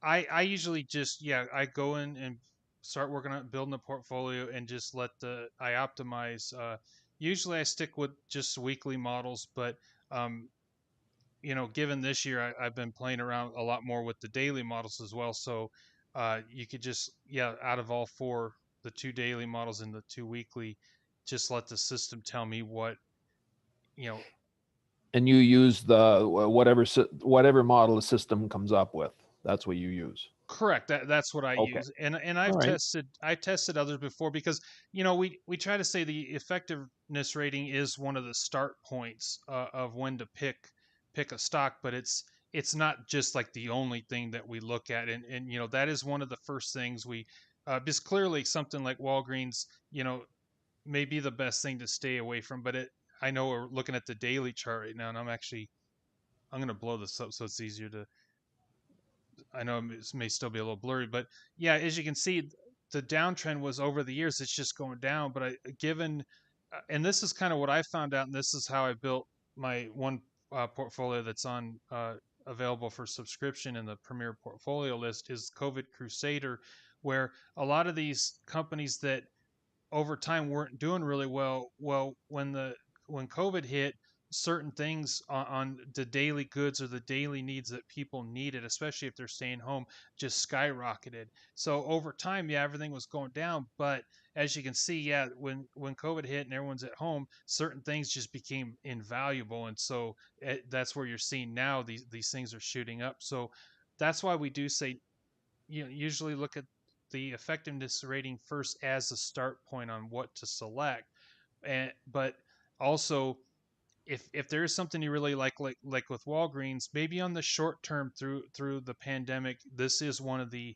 I usually just, yeah, I go in and start working on building a portfolio and just let the I optimize. Usually I stick with just weekly models, but um, given this year, I've been playing around a lot more with the daily models as well. So you could just, yeah, out of all four, the two daily models and the two weekly, just let the system tell me what, you know, And you use the whatever model the system comes up with. That's what you use. correct. That's what I Okay. use, and All right. I tested others before because we try to say the effectiveness rating is one of the start points of when to pick a stock, but it's not just like the only thing that we look at, and that is one of the first things we because clearly something like Walgreens may be the best thing to stay away from, but I know we're looking at the daily chart right now, and I'm going to blow this up so it's easier to. I know it may still be a little blurry, but yeah, as you can see, the downtrend was over the years. It's just going down. But and this is kind of what I found out, and this is how I built my one portfolio that's on available for subscription in the Premier Portfolio list is COVID Crusader, where a lot of these companies that over time weren't doing really well. Well, when COVID hit, certain things on the daily goods or the daily needs that people needed, especially if they're staying home, just skyrocketed. So over time, yeah, everything was going down. But as you can see, yeah, when COVID hit and everyone's at home, certain things just became invaluable, and so that's where you're seeing now these things are shooting up. So that's why we do say usually look at the effectiveness rating first as a start point on what to select, and but also if there is something you really like with Walgreens, maybe on the short term through the pandemic, this is one of the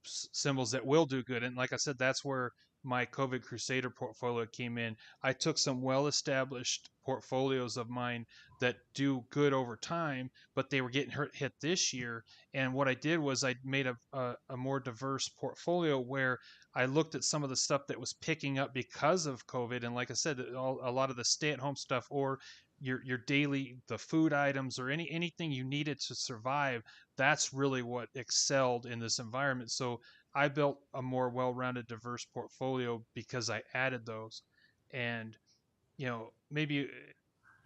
symbols that will do good. And like I said, that's where my COVID Crusader portfolio came in. I took some well established portfolios of mine that do good over time, but they were getting hit this year. And what I did was I made a more diverse portfolio where I looked at some of the stuff that was picking up because of COVID. And like I said, a lot of the stay at home stuff or your daily the food items or anything you needed to survive, that's really what excelled in this environment. So I built a more well-rounded, diverse portfolio because I added those, and maybe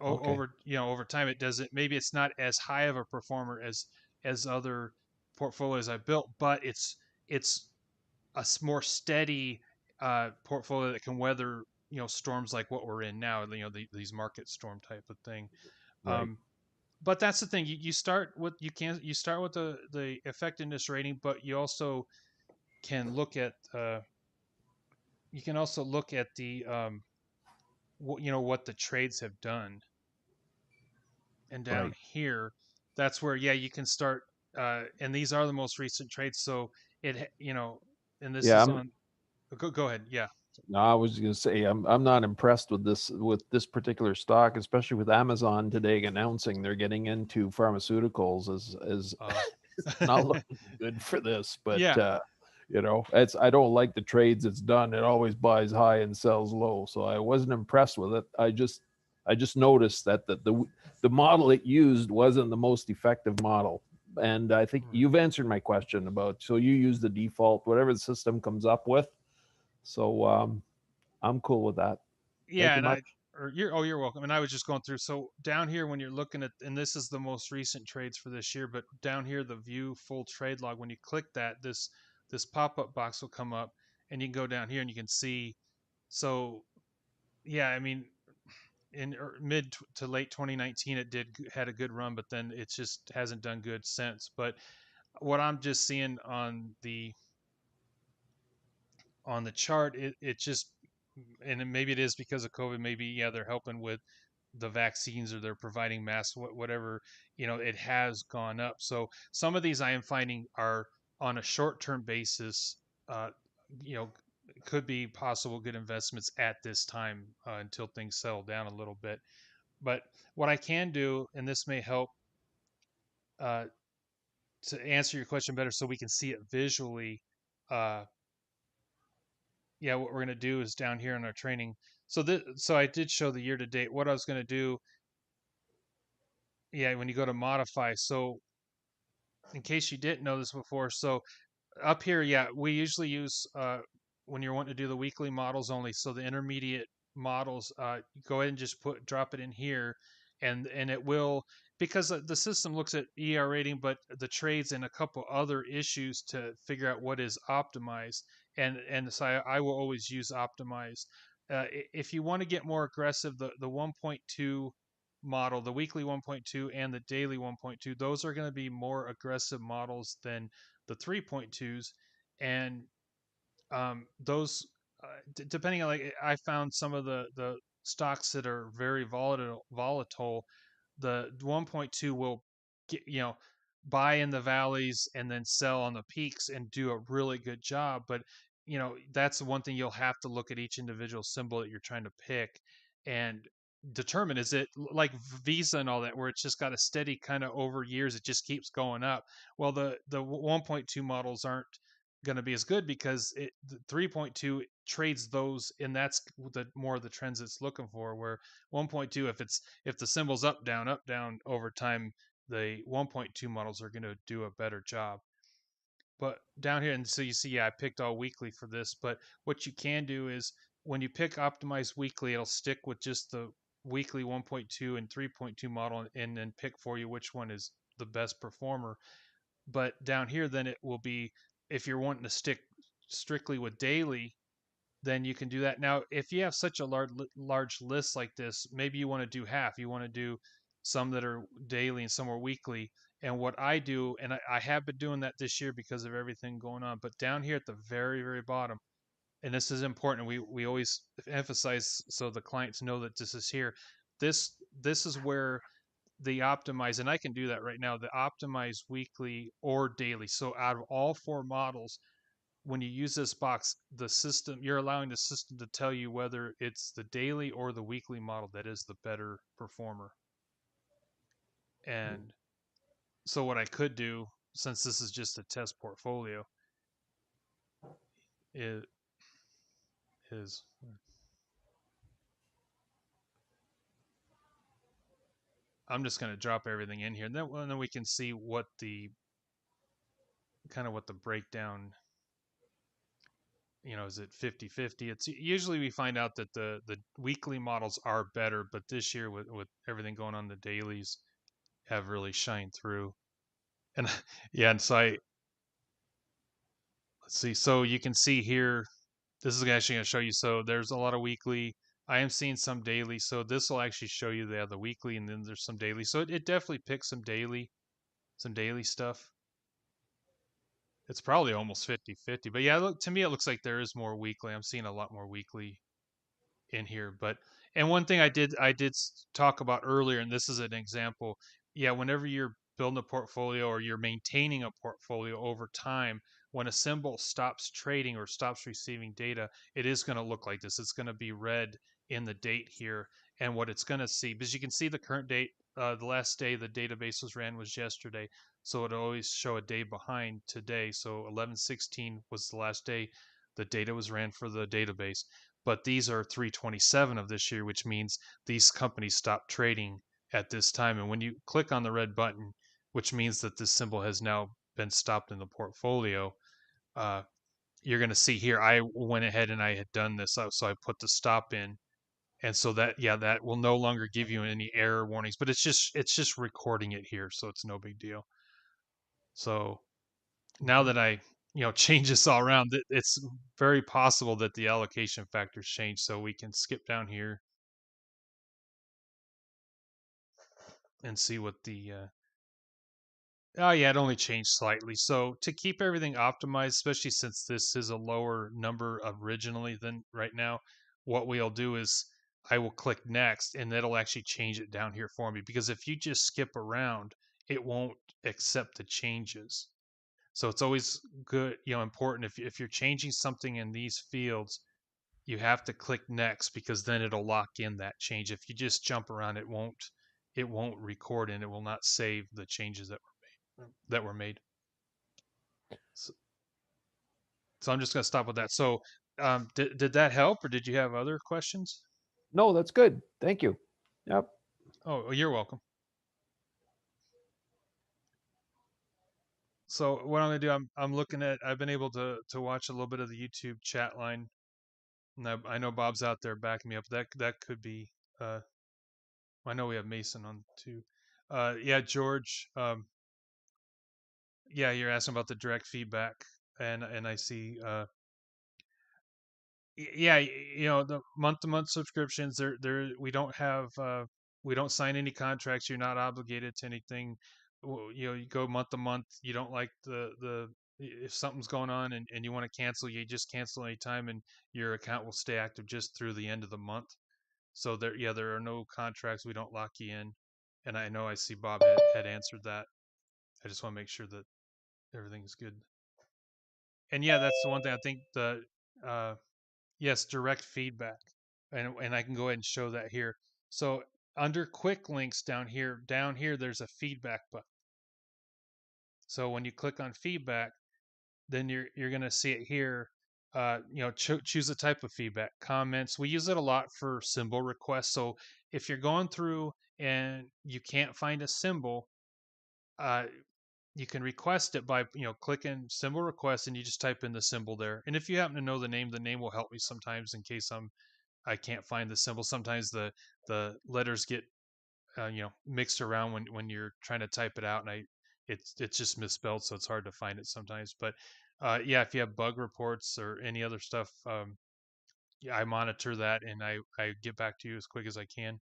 Okay. over time it doesn't. Maybe it's not as high of a performer as other portfolios I built, but it's a more steady portfolio that can weather storms like what we're in now. These market storm type of thing. Right. But that's the thing. You start with you start with the effectiveness rating, but you also can look at the what the trades have done, and down Right. here, that's where you can start. And these are the most recent trades, so and this Yeah. is on. Go ahead. Yeah. No, I was going to say I'm not impressed with this particular stock, especially with Amazon today announcing they're getting into pharmaceuticals as Uh, not looking good for this. But yeah. it's I don't like the trades it's done. It always buys high and sells low, so I wasn't impressed with it. I just noticed that the model it used wasn't the most effective model. And I think Right. you've answered my question about, so you use the default, whatever the system comes up with. So I'm cool with that. Thank Yeah, you much. you're welcome. And I was just going through. So down here, when you're looking at, and this is the most recent trades for this year, but down here, the view full trade log. When you click that, this pop up box will come up, and you can go down here and you can see. So yeah, I mean, in mid to late 2019, it had a good run, but then it just hasn't done good since. But what I'm just seeing on the chart, it just, and maybe it is because of COVID. Maybe, yeah, they're helping with the vaccines or they're providing masks, whatever, it has gone up. So some of these I am finding are on a short-term basis, uh, you know, could be possible good investments at this time until things settle down a little bit. But what I can do, and this may help uh, to answer your question better so we can see it visually. Uh, yeah, what we're going to do is down here in our training. So I did show the year to date. What I was going to do, yeah, when you go to modify. So in case you didn't know this before, so up here, yeah, we usually use when you're wanting to do the weekly models only. So the intermediate models, go ahead and just drop it in here, and it will, because the system looks at ER rating, but the trades and a couple other issues to figure out what is optimized, and so I will always use optimized. If you want to get more aggressive, the 1.2 model, the weekly 1.2 and the daily 1.2, those are going to be more aggressive models than the 3.2s, and those depending on, like, I found some of the stocks that are very volatile, the 1.2 will get, buy in the valleys and then sell on the peaks and do a really good job. But that's the one thing, you'll have to look at each individual symbol that you're trying to pick and determine, is it like Visa and all that, where it's just got a steady kind of over years, it just keeps going up. Well, the 1.2 models aren't going to be as good because the 3.2 trades those, and that's the more of the trends it's looking for. Where 1.2, if the symbol's up down over time, the 1.2 models are going to do a better job. But down here, and so you see, yeah, I picked all weekly for this. But what you can do is when you pick optimize weekly, it'll stick with just the weekly 1.2 and 3.2 model, and then pick for you which one is the best performer. But down here, then it will be, if you're wanting to stick strictly with daily, then you can do that. Now, if you have such a large list like this, maybe you want to do half. You want to do some that are daily and some are weekly. And what I do, and I have been doing that this year because of everything going on, but down here at the very, very bottom, and this is important, we always emphasize so the clients know that this is here. This is where the optimize, and I can do that right now, the optimize weekly or daily. So out of all four models, when you use this box, the system, you're allowing the system to tell you whether it's the daily or the weekly model that is the better performer. And so what I could do, since this is just a test portfolio, is I'm just going to drop everything in here, and then we can see what the breakdown, is it 50-50? It's usually, we find out that the weekly models are better, but this year with everything going on, the dailies have really shined through. And yeah, and so let's see. So you can see here, this is actually going to show you. So there's a lot of weekly. I am seeing some daily. So this will actually show you they have the weekly, and then there's some daily. So it definitely picks some daily stuff. It's probably almost 50-50. But yeah, look, to me, it looks like there is more weekly. I'm seeing a lot more weekly in here. But, and one thing I did talk about earlier, and this is an example. Yeah, whenever you're building a portfolio or you're maintaining a portfolio over time, when a symbol stops trading or stops receiving data, it is going to look like this. It's going to be red in the date here, and what it's going to see, because you can see the current date, the last day the database was ran was yesterday, so it'll always show a day behind today. So 11/16 was the last day the data was ran for the database, but these are 3/27 of this year, which means these companies stopped trading at this time. And when you click on the red button, which means that this symbol has now been stopped in the portfolio, uh, you're going to see here, I went ahead and I had done this. So I put the stop in. And so that, yeah, that will no longer give you any error warnings, but it's just recording it here. So it's no big deal. So now that I, change this all around, it's very possible that the allocation factors change. So we can skip down here and see what the, oh yeah, it only changed slightly. So to keep everything optimized, especially since this is a lower number originally than right now, what we'll do is I will click next, and that'll actually change it down here for me. Because if you just skip around, it won't accept the changes. So it's always good, important if you're changing something in these fields, you have to click next, because then it'll lock in that change. If you just jump around, it won't record, and it will not save the changes that were made. So I'm just going to stop with that. So did that help, or did you have other questions? No, that's good. Thank you. Yep. Oh, you're welcome. So what I'm going to do, I'm looking at, I've been able to watch a little bit of the YouTube chat line. And I know Bob's out there backing me up. That could be, I know we have Mason on too. Yeah, George. Yeah, you're asking about the direct feedback, and I see. Yeah, the month-to-month subscriptions. We don't sign any contracts. You're not obligated to anything. You go month to month. You don't like if something's going on and you want to cancel, you just cancel anytime, and your account will stay active just through the end of the month. So there are no contracts. We don't lock you in. And I know I see Bob had answered that. I just want to make sure that everything's good. And yeah, that's the one thing I think uh, yes, direct feedback. And I can go ahead and show that here. So under quick links down here, there's a feedback button. So when you click on feedback, then you're going to see it here. Choose a type of feedback, comments. We use it a lot for symbol requests. So if you're going through and you can't find a symbol, you can request it by clicking symbol request, and you just type in the symbol there. And if you happen to know the name will help me sometimes in case I can't find the symbol. Sometimes the letters get mixed around when you're trying to type it out, and it's just misspelled, so it's hard to find it sometimes. But yeah, if you have bug reports or any other stuff, yeah, I monitor that, and I get back to you as quick as I can.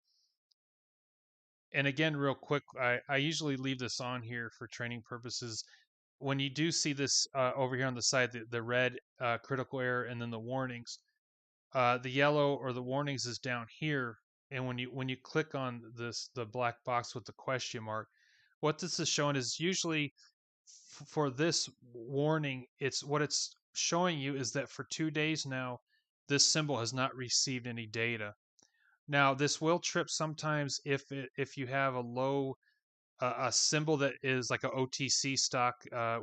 And again, real quick, I usually leave this on here for training purposes. When you do see this over here on the side, the red critical error and then the warnings, the yellow or the warnings is down here. And when you click on the black box with the question mark, what this is showing is usually for this warning, it's showing you is that for 2 days now, this symbol has not received any data. Now, this will trip sometimes if you have a low a symbol that is like a OTC stock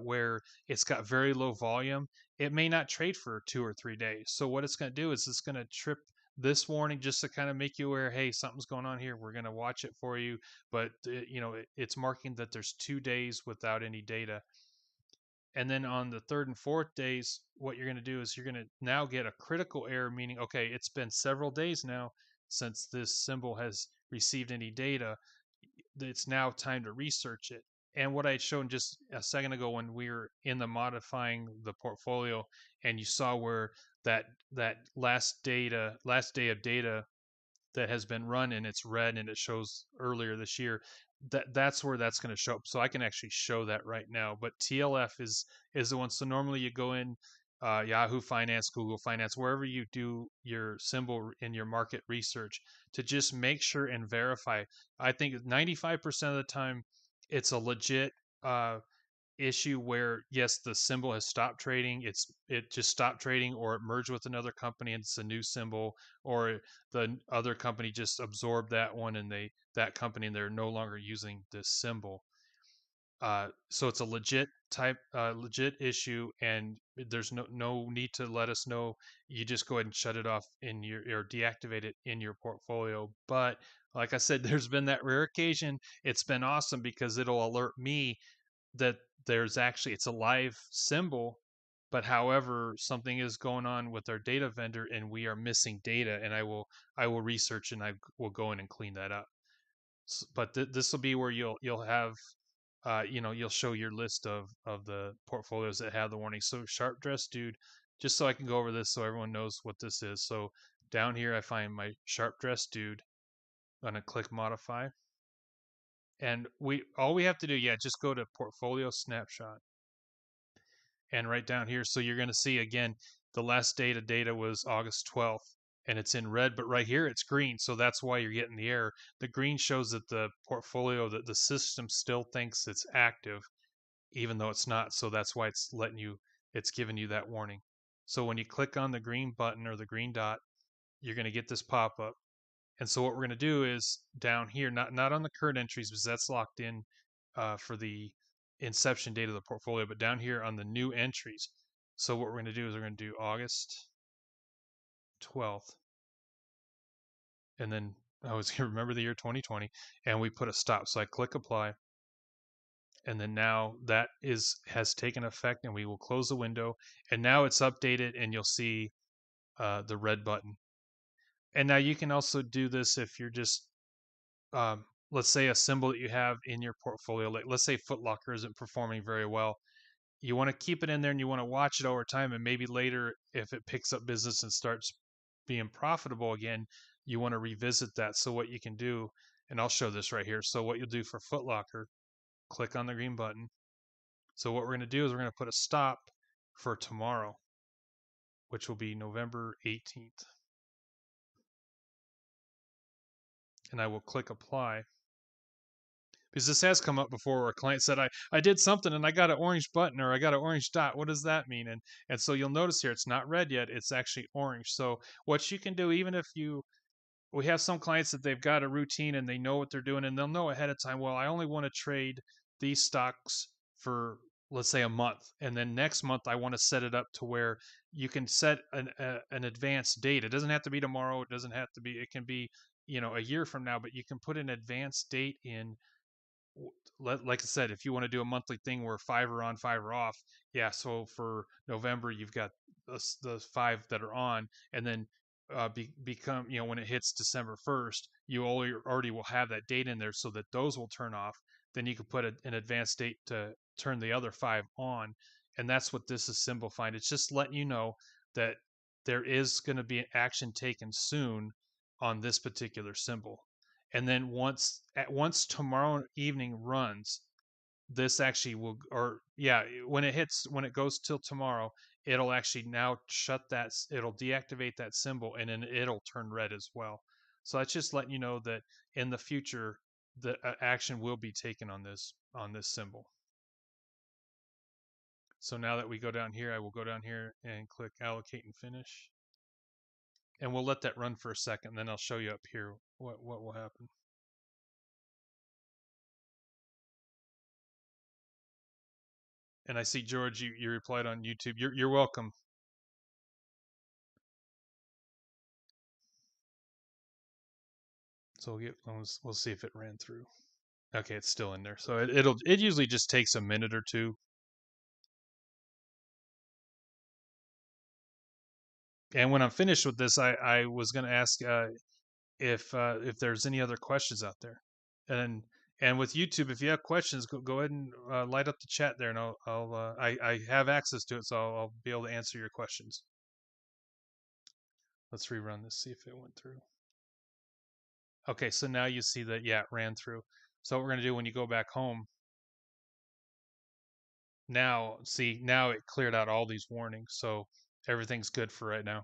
where it's got very low volume. It may not trade for 2 or 3 days. So what it's going to do is it's going to trip this warning just to kind of make you aware, hey, something's going on here. We're going to watch it for you, but it's marking that there's 2 days without any data. And then on the third and fourth days, what you're going to do is you're going to now get a critical error, meaning, okay, it's been several days now since this symbol has received any data. It's now time to research it. And what I had shown just a second ago when we were in the modifying the portfolio, and you saw where that last day of data that has been run and it's red and it shows earlier this year, that's where that's going to show up. So I can actually show that right now. But TLF is the one. So normally you go in Yahoo Finance, Google Finance, wherever you do your symbol in your market research, to just make sure and verify. I think 95% of the time it's a legit issue where yes, the symbol has stopped trading, it just stopped trading, or it merged with another company and it's a new symbol, or the other company just absorbed that one and that company, and they're no longer using this symbol. So it's a legit issue, and there's no need to let us know. You just go ahead and shut it off or deactivate it in your portfolio. But like I said, there's been that rare occasion. It's been awesome because it'll alert me that it's a live symbol, but however, something is going on with our data vendor and we are missing data, and I will research and I will go in and clean that up. But this will be where you'll have you'll show your list of the portfolios that have the warning. So sharp dress dude, just so I can go over this so everyone knows what this is. So down here I find my sharp dress dude. I'm gonna click modify, and all we have to do, just go to portfolio snapshot, and right down here, so you're going to see again the last data was August 12th, and it's in red, but right here it's green. So that's why you're getting the error. The green shows that the portfolio, that the system still thinks it's active, even though it's not. So that's why it's it's giving you that warning. So when you click on the green button or the green dot, you're going to get this pop up. And so what we're going to do is down here, not on the current entries, because that's locked in for the inception date of the portfolio, but down here on the new entries. So what we're going to do is we're going to do August 12th. And then I was going to remember the year 2020, and we put a stop. So I click apply. And then now that has taken effect, and we will close the window. And now it's updated, and you'll see the red button. And now you can also do this if you're just, let's say a symbol that you have in your portfolio, like let's say Foot Locker isn't performing very well. You want to keep it in there and you want to watch it over time. And maybe later, if it picks up business and starts being profitable again, you want to revisit that. So what you can do, and I'll show this right here. So what you'll do for Foot Locker, click on the green button. So what we're going to do is we're going to put a stop for tomorrow, which will be November 18th. And I will click apply. Because this has come up before where a client said, I did something and I got an orange button or I got an orange dot. What does that mean? And so you'll notice here, it's not red yet. It's actually orange. So what you can do, even if we have some clients that they've got a routine and they know what they're doing and they'll know ahead of time, well, I only want to trade these stocks for, let's say, a month. And then next month, I want to set it up to where you can set an advanced date. It doesn't have to be tomorrow. It doesn't have to be, it can be, a year from now, but you can put an advanced date in. Like I said, if you want to do a monthly thing where 5 are on, 5 are off, yeah. So for November, you've got the 5 that are on, and then become, when it hits December 1st, you already will have that date in there so that those will turn off. Then you could put an advanced date to turn the other 5 on, and that's what this is simplifying. It's just letting you know that there is going to be action taken soon on this particular symbol. And then once tomorrow evening runs, this actually will, or yeah, when it goes till tomorrow, it'll actually now it'll deactivate that symbol, and then it'll turn red as well. So that's just letting you know that in the future, the action will be taken on this symbol. So now that we go down here, I will go down here and click allocate and finish. And we'll let that run for a second, then I'll show you up here what will happen. And I see, George, you replied on YouTube. You're welcome. So we'll see if it ran through. Okay, it's still in there. So it usually just takes a minute or two. And when I'm finished with this, I was going to ask if there's any other questions out there. And with YouTube, if you have questions, go ahead and light up the chat there, and I have access to it, so I'll be able to answer your questions. Let's rerun this, see if it went through. Okay, so now you see that, yeah, it ran through. So what we're going to do when you go back home, now it cleared out all these warnings, so everything's good for right now.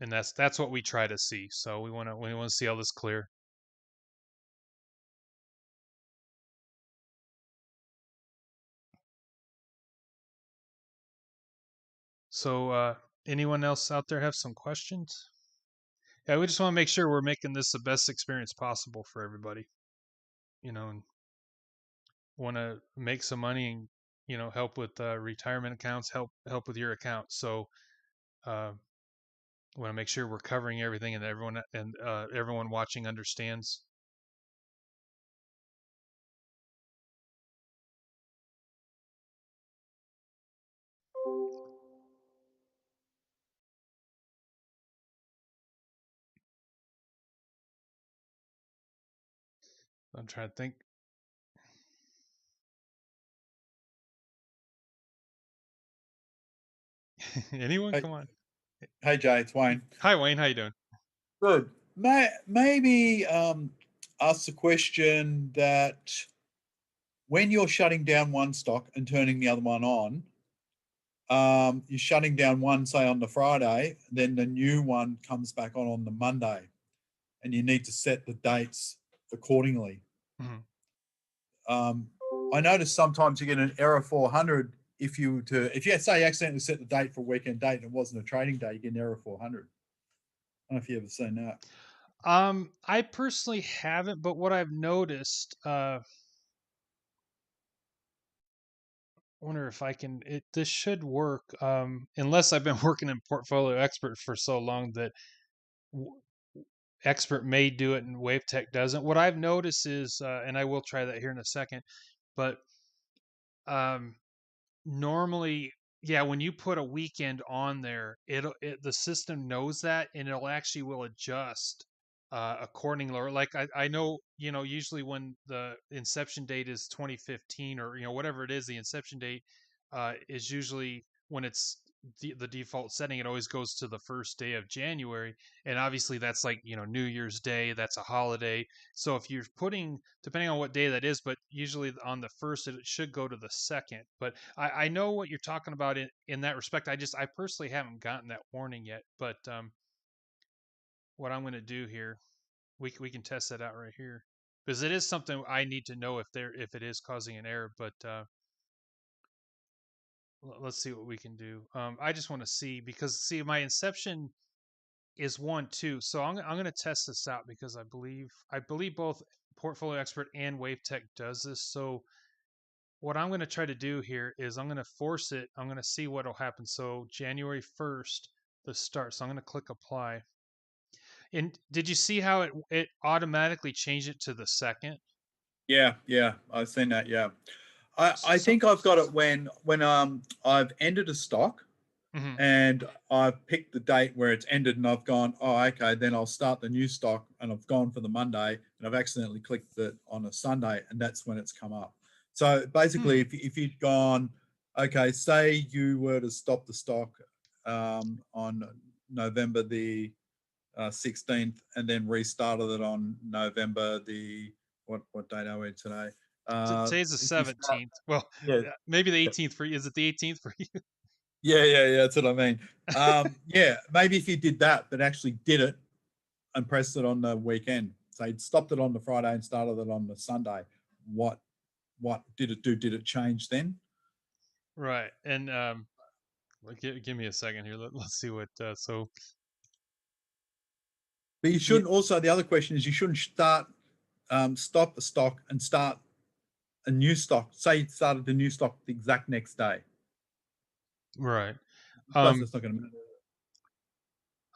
And that's what we try to see. So we want to see all this clear. So anyone else out there have some questions? Yeah, we just want to make sure we're making this the best experience possible for everybody. And want to make some money and help with retirement accounts, help with your account. So want to make sure we're covering everything and everyone watching understands. I'm trying to think. Anyone? Come on. Hey, Jay, it's Wayne. Hi, Wayne. How you doing? Good. Maybe ask the question that when you're shutting down one stock and turning the other one on, you're shutting down one, say on the Friday, then the new one comes back on the Monday, and you need to set the dates accordingly. Mhm. I noticed sometimes you get an error 400 if you say you accidentally set the date for a weekend date and it wasn't a trading day, you get an error 400. I don't know if you ever seen that. I personally haven't, but what I've noticed, wonder if I can. This should work, unless I've been working in Portfolio Expert for so long that w- Expert may do it and WaveTech doesn't. What I've noticed is, and I will try that here in a second, but um, normally, yeah, when you put a weekend on there, the system knows that and it'll actually will adjust accordingly. Or like I know, usually when the inception date is 2015 or whatever it is, the inception date is usually when it's the default setting. It always goes to the first day of January, and obviously that's like New Year's Day. That's a holiday. So if you're putting, depending on what day that is, but usually on the first, it should go to the second. But I know what you're talking about in that respect. I personally haven't gotten that warning yet. But what I'm going to do here, we can test that out right here because it is something I need to know if it is causing an error. But let's see what we can do. I just want to see because see my inception is 1-2. So I'm going to test this out because I believe both Portfolio Expert and WaveTech does this. So what I'm going to try to do here is I'm going to force it. I'm going to see what will happen. So January 1st, the start. So I'm going to click apply. And did you see how it automatically changed it to the second? Yeah, I've seen that. Yeah, I So, think I've got it when I've ended a stock mhm. and I've picked the date where it's ended and I've gone, oh, okay, then I'll start the new stock and I've gone for the Monday and I've accidentally clicked it on a Sunday and that's when it's come up. So basically, if you'd gone, okay, say you were to stop the stock on November the 16th and then restarted it on November the, what date are we today? Today's the If you start, 17th. Well, yeah, maybe the 18th for you. Is it the 18th for you? yeah, that's what I mean. Yeah, maybe if you did that, but actually did it and pressed it on the weekend, so you'd stopped it on the Friday and started it on the Sunday, what did it do? Did it change then? Right. And give me a second here. Let's see what. So But you yeah, shouldn't also, the other question is you shouldn't stop a stock and start a new stock. Say you started the new stock the exact next day. right. I suppose Um, that's not going to matter.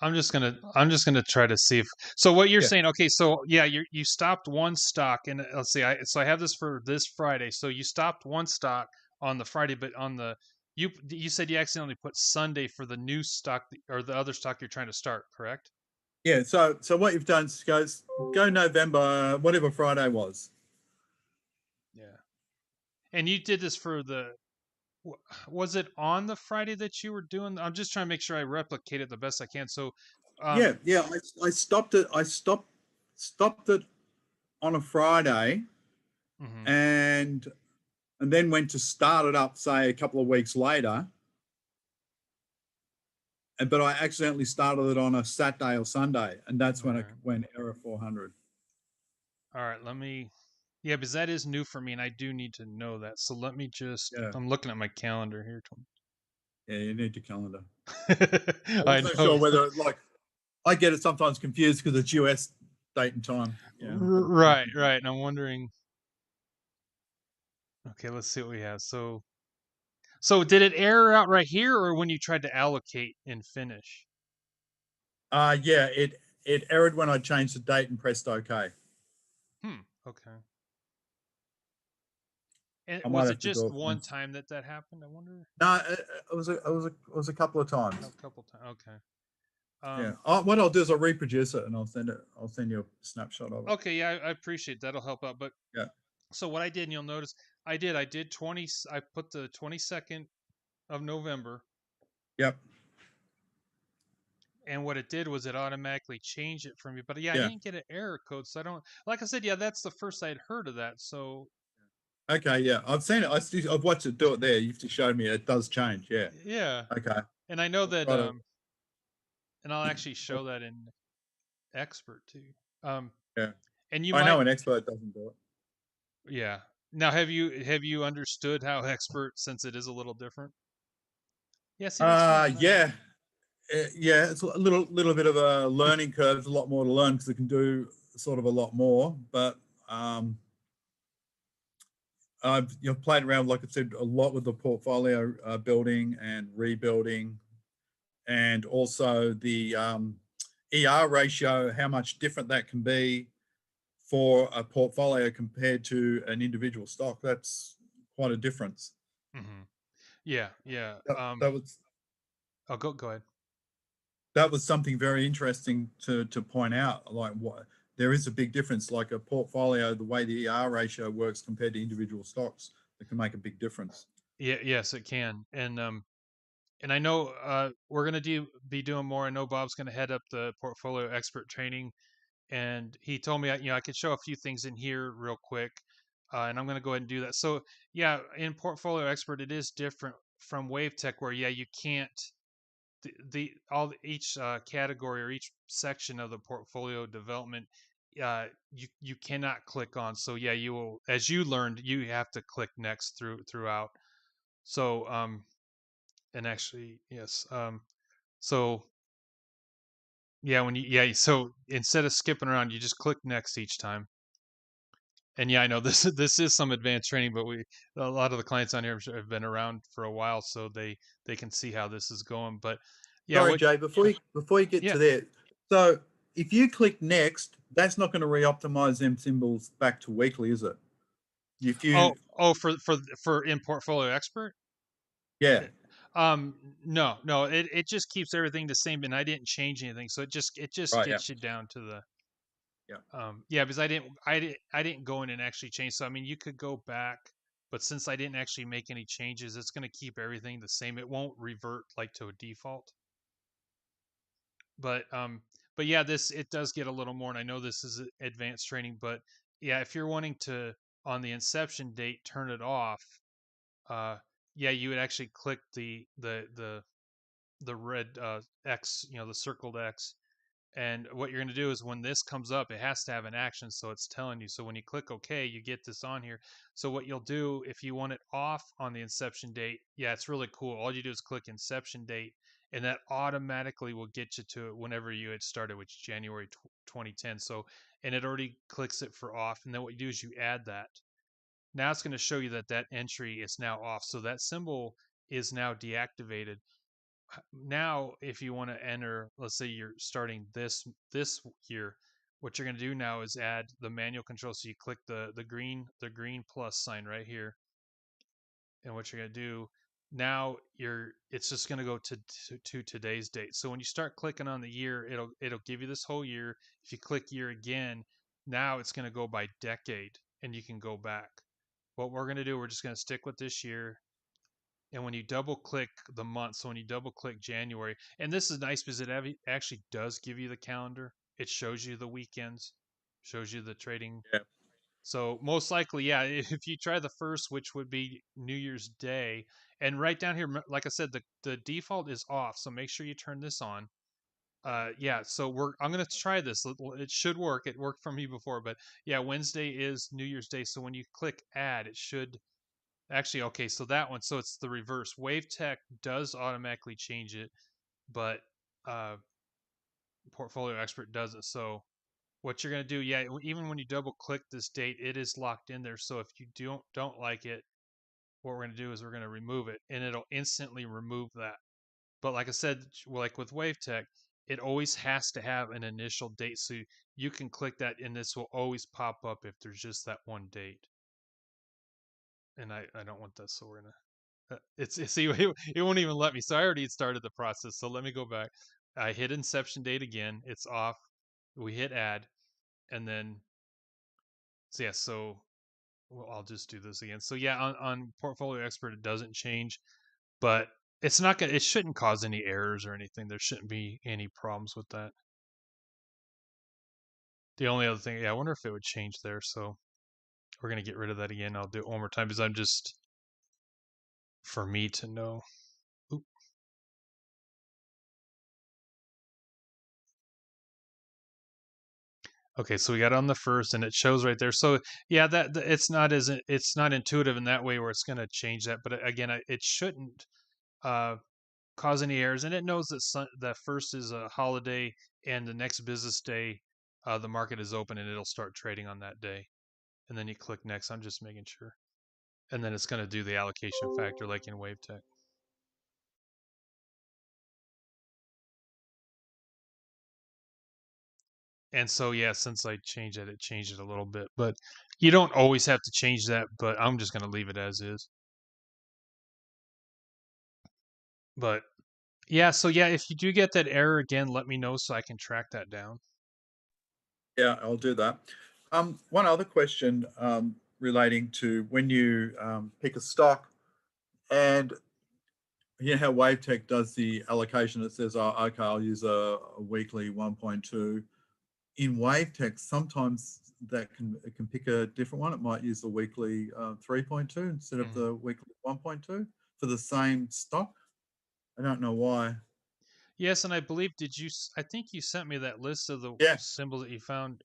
I'm just gonna try to see if so what you're Yeah, saying. Okay, so yeah, you stopped one stock, and let's see. I have this for this Friday. So you stopped one stock on the Friday, but on the you said you accidentally put Sunday for the new stock or the other stock you're trying to start, correct? yeah. So what you've done is go November, whatever Friday was. Yeah. And you did this for was it on the Friday that you were doing? I'm just trying to make sure I replicate it the best I can. So, um, Yeah. I stopped it. I stopped it on a Friday, mhm. and then went to start it up, say a couple of weeks later. But I accidentally started it on a Saturday or Sunday, and that's All when it right. went error 400. All right, yeah, because that is new for me and I do need to know that. So let me Yeah, I'm looking at my calendar here. yeah, you need your calendar. I I wasn't know. sure whether I get it sometimes confused because it's US date and time. Yeah, but Right, right. And I'm wondering, okay, let's see what we have. So did it error out right here or when you tried to allocate and finish? yeah, it errored when I changed the date and pressed OK. Okay. And I might was it have to do just it one once. time that happened? I wonder. No, it was a couple of A times. couple times. Okay. Yeah. Um, What I'll do is I'll reproduce it and I'll send you a snapshot of it. okay, yeah, I appreciate that'll help out. But Yeah. so what I did, and you'll notice, I did 20. I put the 22nd of November, Yep. and what it did was it automatically changed it for me. But yeah, I Yeah. didn't get an error code, so I don't. Like I said, yeah, that's the first I'd heard of that. So Okay, yeah, I've seen it. I've watched it do it there. You've just showed me it does change. Yeah. Yeah, Okay. and I know I'll that, try to. and I'll actually show that in Expert too. Um, Yeah. and you I know might, an expert doesn't do it. yeah. Now, have you understood how Expert, since it is a little different? Yeah, see, that's fine. Yeah. Yeah, it's a little bit of a learning curve. There's a lot more to learn because it can do sort of a lot more. But I've played around, like I said, a lot with the portfolio building and rebuilding, and also the ER ratio, how much different that can be for a portfolio compared to an individual stock. That's quite a difference. Hmm. Yeah, yeah. That was Oh, go ahead. that was something very interesting to point out. Like, what there is a big difference. Like a portfolio, the way the ER ratio works compared to individual stocks, it can make a big difference. Yeah, yes, it can. And I know we're gonna be doing more. I know Bob's gonna head up the portfolio expert training, and he told me, I could show a few things in here real quick, and I'm gonna go ahead and do that. So yeah, in portfolio expert, it is different from WaveTech, where yeah, you can't each category or each section of the portfolio development, you cannot click on. So yeah, you will, as you learned, you have to click next throughout. So and actually yes, so yeah, so instead of skipping around, you just click next each time. And yeah, I know this is some advanced training, but a lot of the clients on here have been around for a while, so they can see how this is going. But yeah, Sorry, what Jay, before you get yeah. to there, so if you click next, that's not going to re-optimize them symbols back to weekly, is it? If you, For in portfolio expert. yeah, Eh, no, it just keeps everything the same, and I didn't change anything, so it just right, yeah, gets you down to the yeah, yeah, because I didn't go in and actually change. So I mean, you could go back, but since I didn't actually make any changes, it's going to keep everything the same. It won't revert like to a default. But yeah, this it does get a little more, and I know this is advanced training, but yeah, if you're wanting to on the inception date turn it off, uh, yeah, you would actually click the red X, the circled X. And what you're going to do is when this comes up, it has to have an action. So it's telling you. So when you click OK, you get this on here. So what you'll do if you want it off on the inception date, yeah, it's really cool. All you do is click inception date, and that automatically will get you to it whenever you had started, which is January 2010. So, and it already clicks it for off. And then what you do is you add that. Now it's going to show you that that entry is now off. So that symbol is now deactivated. Now if you want to enter, let's say you're starting this year, what you're going to do now is add the manual control. So you click the green plus sign right here, and what you're going to do now, it's just going to go to today's date. So when you start clicking on the year, it'll give you this whole year. If you click year again, now it's going to go by decade, and you can go back. What we're going to do, we're just going to stick with this year. And when you double click the month, so when you double click January, and this is nice because it actually does give you the calendar. It shows you the weekends, shows you the trading. yeah, So most likely, yeah, if you try the first, which would be New Year's Day, and right down here, like I said, the default is off. So make sure you turn this on. Yeah, so I'm gonna try this. It should work. It worked for me before, but yeah, Wednesday is New Year's Day. So when you click add, it should actually, okay, so that one, so it's the reverse. WaveTech does automatically change it, but uh, Portfolio Expert doesn't. So what you're going to do, yeah, even when you double click this date, it is locked in there. So if you don't like it, what we're going to do is we're going to remove it, and it'll instantly remove that. But like I said, like with WaveTech, it always has to have an initial date. So you can click that, and this will always pop up if there's just that one date. And I don't want that, so we're gonna see it won't even let me. So I already started the process. So let me go back. I hit inception date again. It's off. We hit add, and then so yeah. So well, I'll just do this again. So yeah, on Portfolio Expert it doesn't change, but it's not gonna. It shouldn't cause any errors or anything. There shouldn't be any problems with that. The only other thing, yeah, I wonder if it would change there. So We're going to get rid of that again. I'll do it one more time because I'm just, for me to know. Oop. Okay, so we got on the first, and it shows right there. So yeah, it's not intuitive in that way where it's going to change that. But again, it shouldn't uh, cause any errors, and it knows that first is a holiday, and the next business day, the market is open, and it'll start trading on that day. And then you click next. I'm just making sure, and then it's going to do the allocation factor like in WaveTech. And so, yeah, since I changed it changed it a little bit. But you don't always have to change that, but I'm just going to leave it as is. But yeah, so yeah, if you do get that error again, let me know so I can track that down. Yeah, I'll do that. One other question relating to when you pick a stock, and you know how WaveTech does the allocation. It says, oh, okay, I'll use a weekly 1.2. In WaveTech, sometimes it can pick a different one. It might use the weekly 3.2 instead of the weekly 1.2 for the same stock. I don't know why. Yes, and I believe I think you sent me that list of the Yeah. symbols that you found.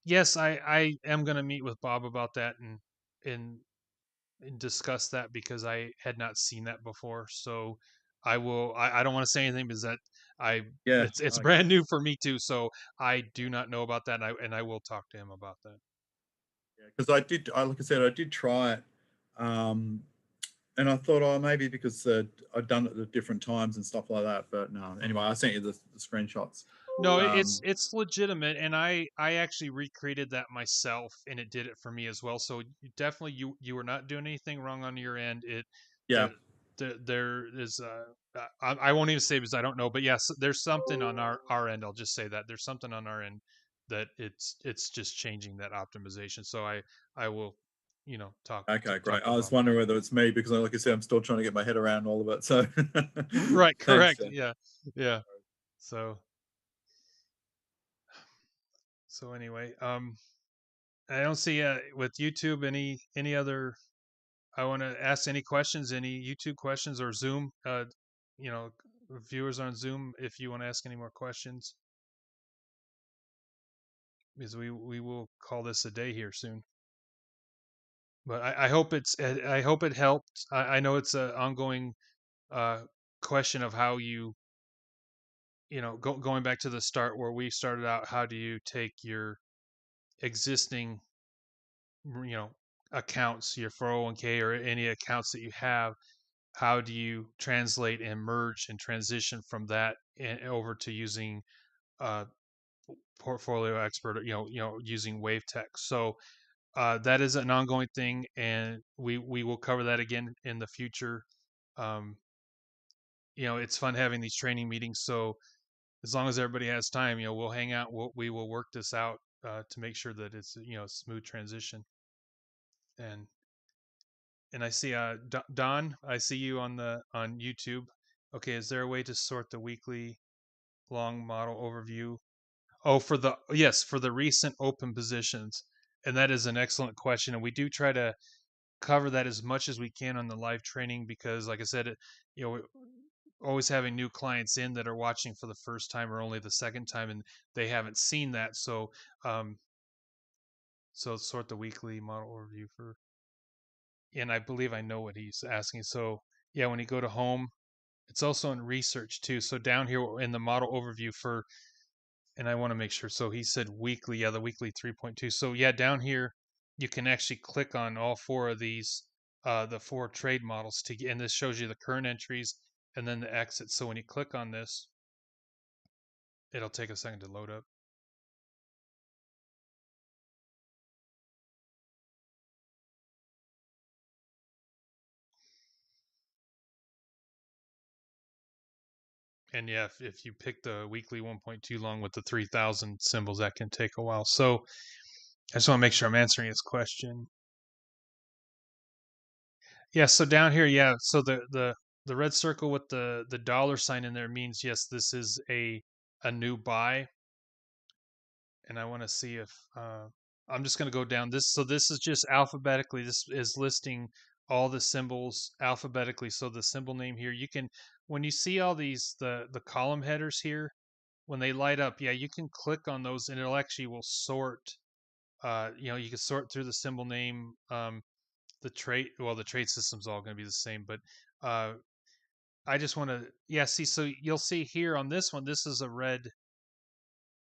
Yes, I am going to meet with Bob about that and discuss that because I had not seen that before. So I will. I don't want to say anything because Yeah. it's Okay. brand new for me too. So I do not know about that, and I will talk to him about that. Yeah, because like I said, I did try it. And I thought, oh, maybe because I'd done it at different times and stuff like that. But no, anyway, I sent you the screenshots. No, Um, it's legitimate, and I actually recreated that myself, and it did it for me as well. So definitely, you were not doing anything wrong on your end. yeah. There is I won't even say because I don't know, but yes, there's something on our end. I'll just say that there's something on our end that it's just changing that optimization. So I will, talk Okay, talk great. I to was Bob. wondering whether it's me because, like I said, I'm still trying to get my head around all of it. So, Right, thanks. correct. Yeah, yeah. So anyway, I don't see with YouTube any other. I want to ask any questions, any YouTube questions or Zoom. You know, viewers on Zoom, if you want to ask any more questions, because we will call this a day here soon. But I hope I hope it helped. I know it's an ongoing uh, question of how going back to the start where we started out. How do you take your existing accounts, your 401k or any accounts that you have, how do you translate and merge and transition from that over to using uh, portfolio expert, using WaveTech. So that is an ongoing thing, and we will cover that again in the future. Um, it's fun having these training meetings. So as long as everybody has time, we'll hang out. We will work this out to make sure that it's smooth transition. And I see Don, I see you on YouTube. Okay, is there a way to sort the weekly long model overview? Oh, for the recent open positions. And that is an excellent question. And we do try to cover that as much as we can on the live training because like I said, we're always having new clients in that are watching for the first time or only the second time and they haven't seen that. Um so sort the weekly model overview for, and I believe I know what he's asking. So yeah, when you go to home, it's also in research too. So down here in the model overview and I want to make sure. So he said weekly, yeah, the weekly 3.2. So yeah, down here you can actually click on all four of these, the four trade models and this shows you the current entries and then the exit. So when you click on this, it'll take a second to load up. And yeah, if you pick the weekly 1.2 long with the 3,000 symbols, that can take a while. So I just want to make sure I'm answering his question. Yeah, so down here, yeah, so the red circle with the dollar sign in there means yes, this is a new buy. And I want to see if I'm just going to go down this. So this is just alphabetically. This is listing all the symbols alphabetically. So the symbol name here, you can, when you see all these, the column headers here, when they light up, yeah, you can click on those and it'll actually will sort, you can sort through the symbol name, the trait, well, the trait system's all going to be the same, but, I just want to, yeah, see, so you'll see here on this one, this is a red,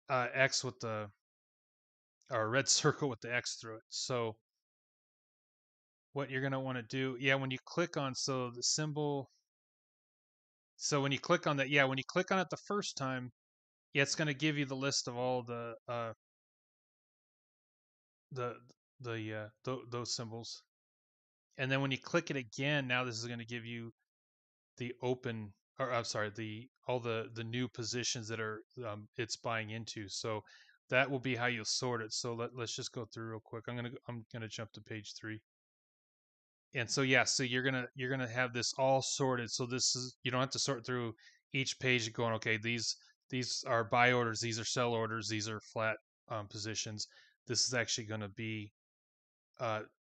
X with the, or a red circle with the X through it. So what you're going to want to do, yeah, when you click on, so the symbol, so when you click on that, yeah, when you click on it the first time, yeah, it's going to give you the list of all the those symbols. And then when you click it again, now this is going to give you the open, or I'm sorry, all the new positions that are it's buying into. So that will be how you'll sort it. So let's just go through real quick. I'm gonna jump to page 3. And so yeah, so you're gonna have this all sorted. So this is, you don't have to sort through each page going, okay, these are buy orders, these are sell orders, these are flat positions. This is actually going to be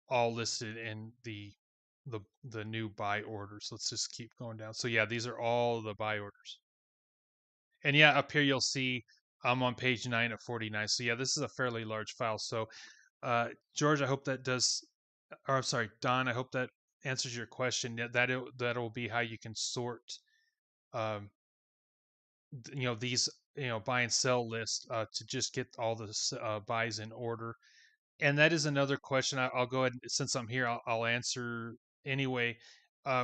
all listed in the new buy orders. Let's just keep going down. So yeah, these are all the buy orders. And yeah, up here you'll see I'm on page 9 of 49. So yeah, this is a fairly large file. So George, I hope that does, or I'm sorry, Don, I hope that answers your question. Yeah, that'll be how you can sort um, these buy and sell lists to just get all the buys in order. And that is another question. I'll go ahead, since I'm here, I'll answer anyway.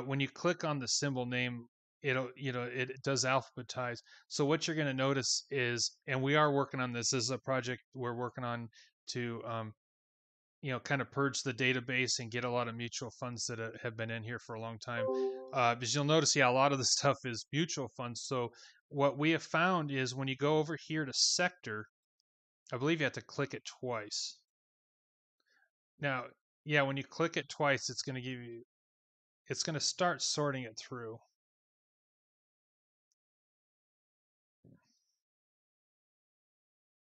When you click on the symbol name, it does alphabetize. So what you're going to notice is, and we are working on this. This is a project we're working on to, kind of purge the database and get a lot of mutual funds that have been in here for a long time. Because you'll notice, yeah, a lot of the stuff is mutual funds. So what we have found is when you go over here to sector, I believe you have to click it twice. Now, yeah, when you click it twice, it's going to start sorting it through.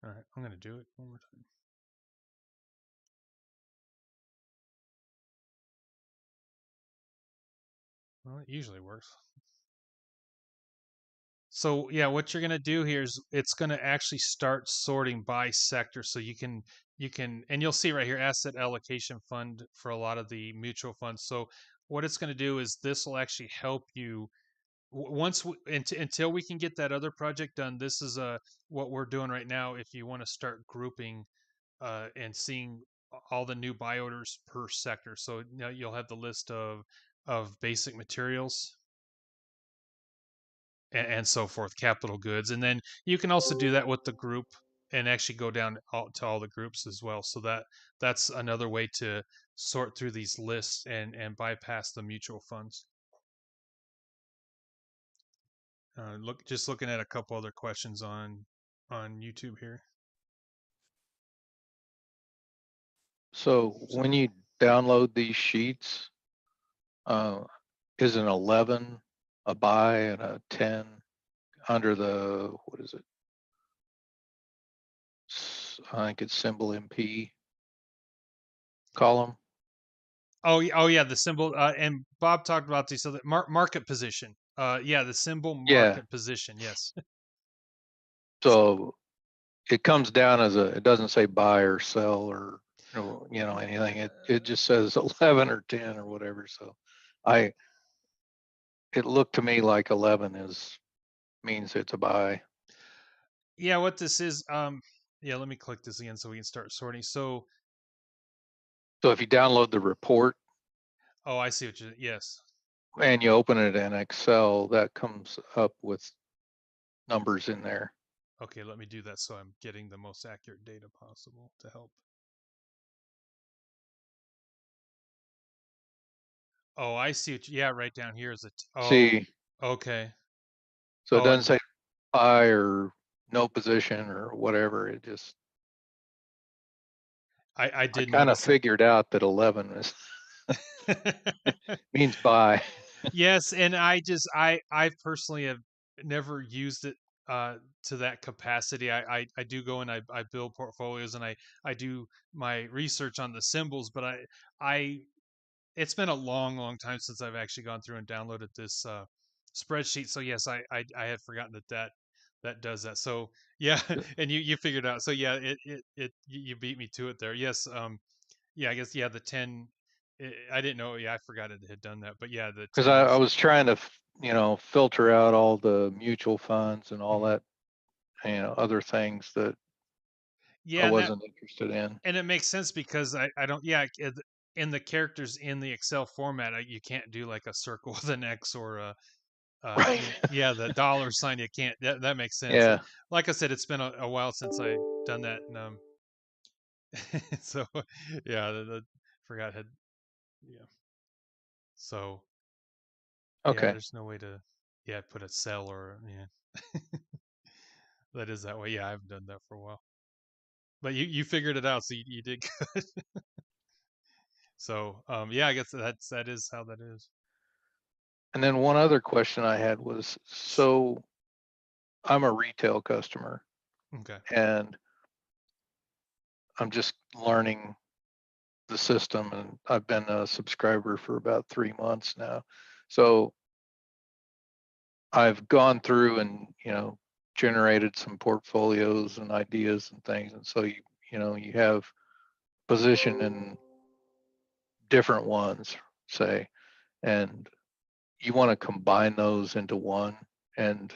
All right, I'm going to do it one more time. Well, it usually works. So yeah, what you're going to do here is it's going to actually start sorting by sector. So you can, and you'll see right here, asset allocation fund for a lot of the mutual funds. So what it's going to do is this will actually help you until we can get that other project done. This is what we're doing right now. If you want to start grouping and seeing all the new buy orders per sector, so now you'll have the list of basic materials and so forth, capital goods, and then you can also do that with the group and actually go down to all the groups as well. So that's another way to sort through these lists and bypass the mutual funds. Just looking at a couple other questions on YouTube here. So when you download these sheets, is an 11 a buy and a 10 under the, what is it? I think it's symbol MP column. Oh yeah, the symbol. And Bob talked about these. So the market position. Yeah, the symbol market position. Yes. So it comes down as it doesn't say buy or sell or anything. It just says 11 or 10 or whatever. So it looked to me like 11 means it's a buy. Yeah, what this is, yeah, let me click this again so we can start sorting. So if you download the report, oh, I see what you, yes. And you open it in Excel, that comes up with numbers in there. Okay, let me do that so I'm getting the most accurate data possible to help. Oh, I see what yeah, right down here is it. Oh, see, okay. So it doesn't say buy or no position or whatever. It just I did kind of figured out that 11 is means buy. Yes, and I personally have never used it to that capacity. I do go and I build portfolios and I do my research on the symbols, but I it's been a long time since I've actually gone through and downloaded this spreadsheet. So yes, I had forgotten that does that. So yeah, and you figured out. So yeah, you beat me to it there. Yes, yeah, I guess yeah the 10. I didn't know. Yeah, I forgot it had done that. But yeah, the Because 10 I is. was trying to, filter out all the mutual funds and all Mhm. that, other things that I Yeah, wasn't interested in. and it makes sense because I don't yeah in the characters in the Excel format you can't do like a circle with an X or a Right. yeah the dollar sign you can't that makes sense. Yeah. Like I said, it's been a while since I done that and so yeah the forgot had yeah so yeah Okay. there's no way to yeah put a cell or yeah that is that way. Yeah, I haven't done that for a while, but you figured it out, so you did good. So yeah, I guess that is how that is. And then one other question I had was, so I'm a retail customer Okay. and I'm just learning the system, and I've been a subscriber for about 3 months now. So I've gone through and, generated some portfolios and ideas and things. And so you have position in different ones, say, and you want to combine those into one and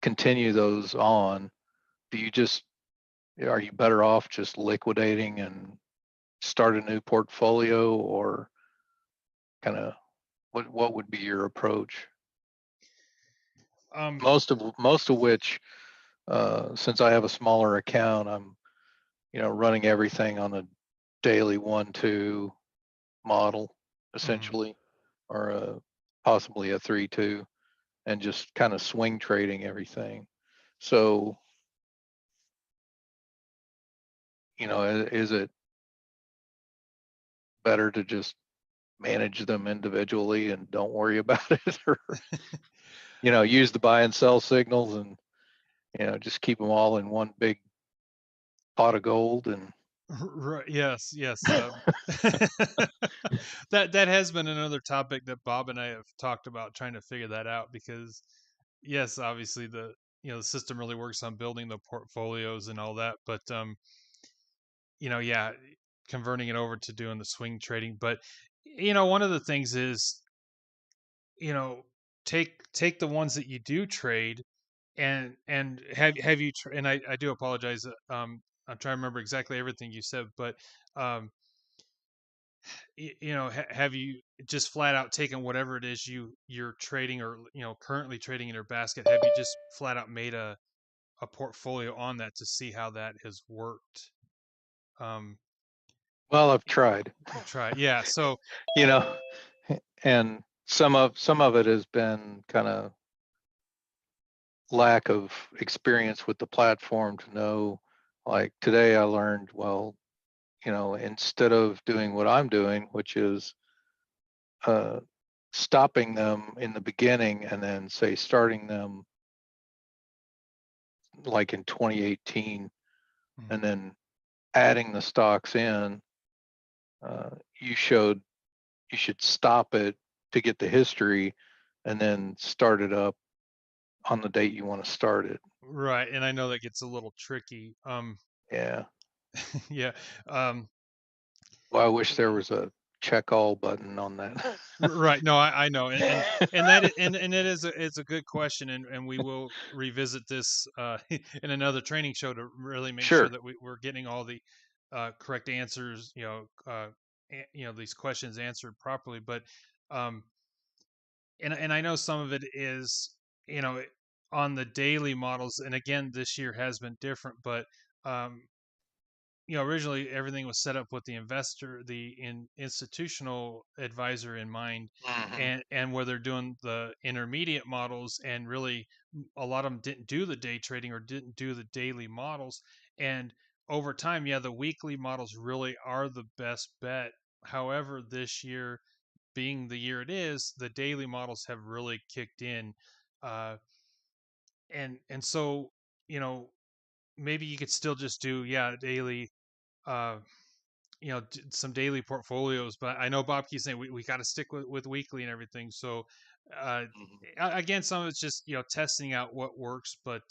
continue those on. Do you just Are you better off just liquidating and start a new portfolio, or kind of what would be your approach? Um, Most of which, since I have a smaller account, I'm running everything on a daily 1-2 model, mhm. essentially, or possibly a 3-2, and just kind of swing trading everything. So, is it better to just manage them individually and don't worry about it, or use the buy and sell signals and just keep them all in one big pot of gold? And Right. Yes. Yes. That has been another topic that Bob and I have talked about trying to figure that out because, yes, obviously the system really works on building the portfolios and all that, but yeah, converting it over to doing the swing trading. But one of the things is you know take the ones that you do trade and have you and I do apologize I'm trying to remember exactly everything you said, but um have you just flat out taken whatever it is you're trading or currently trading in your basket, have you just flat out made a portfolio on that to see how that has worked? um well, I've tried, you try yeah so you know, and some of it has been kind of lack of experience with the platform to know. Like today I learned, well, instead of doing what I'm doing, which is uh, stopping them in the beginning and then say starting them like in 2018 mhm. and then adding the stocks in, uh, you showed you should stop it to get the history and then start it up on the date you want to start it. Right, and I know that gets a little tricky. Yeah. Yeah. Um, Well, I wish there was a check all button on that. right. No, I know, and that and it is it's a good question, and we will revisit this in another training show to really make sure Sure. that we're getting all the correct answers. These questions answered properly. But um, and I know some of it is you know on the daily models, and again, this year has been different, but um, originally everything was set up with the investor, the institutional advisor in mind, Hmm. and where they're doing the intermediate models, and really a lot of them didn't do the day trading or didn't do the daily models, and over time, yeah, the weekly models really are the best bet. However, this year being the year it is, the daily models have really kicked in. Uh, and so, you know, maybe you could still just do, daily, uh, some daily portfolios. But I know Bob keeps saying we got to stick with weekly and everything. So, uh, Mhm. again, some of it's just, testing out what works. But,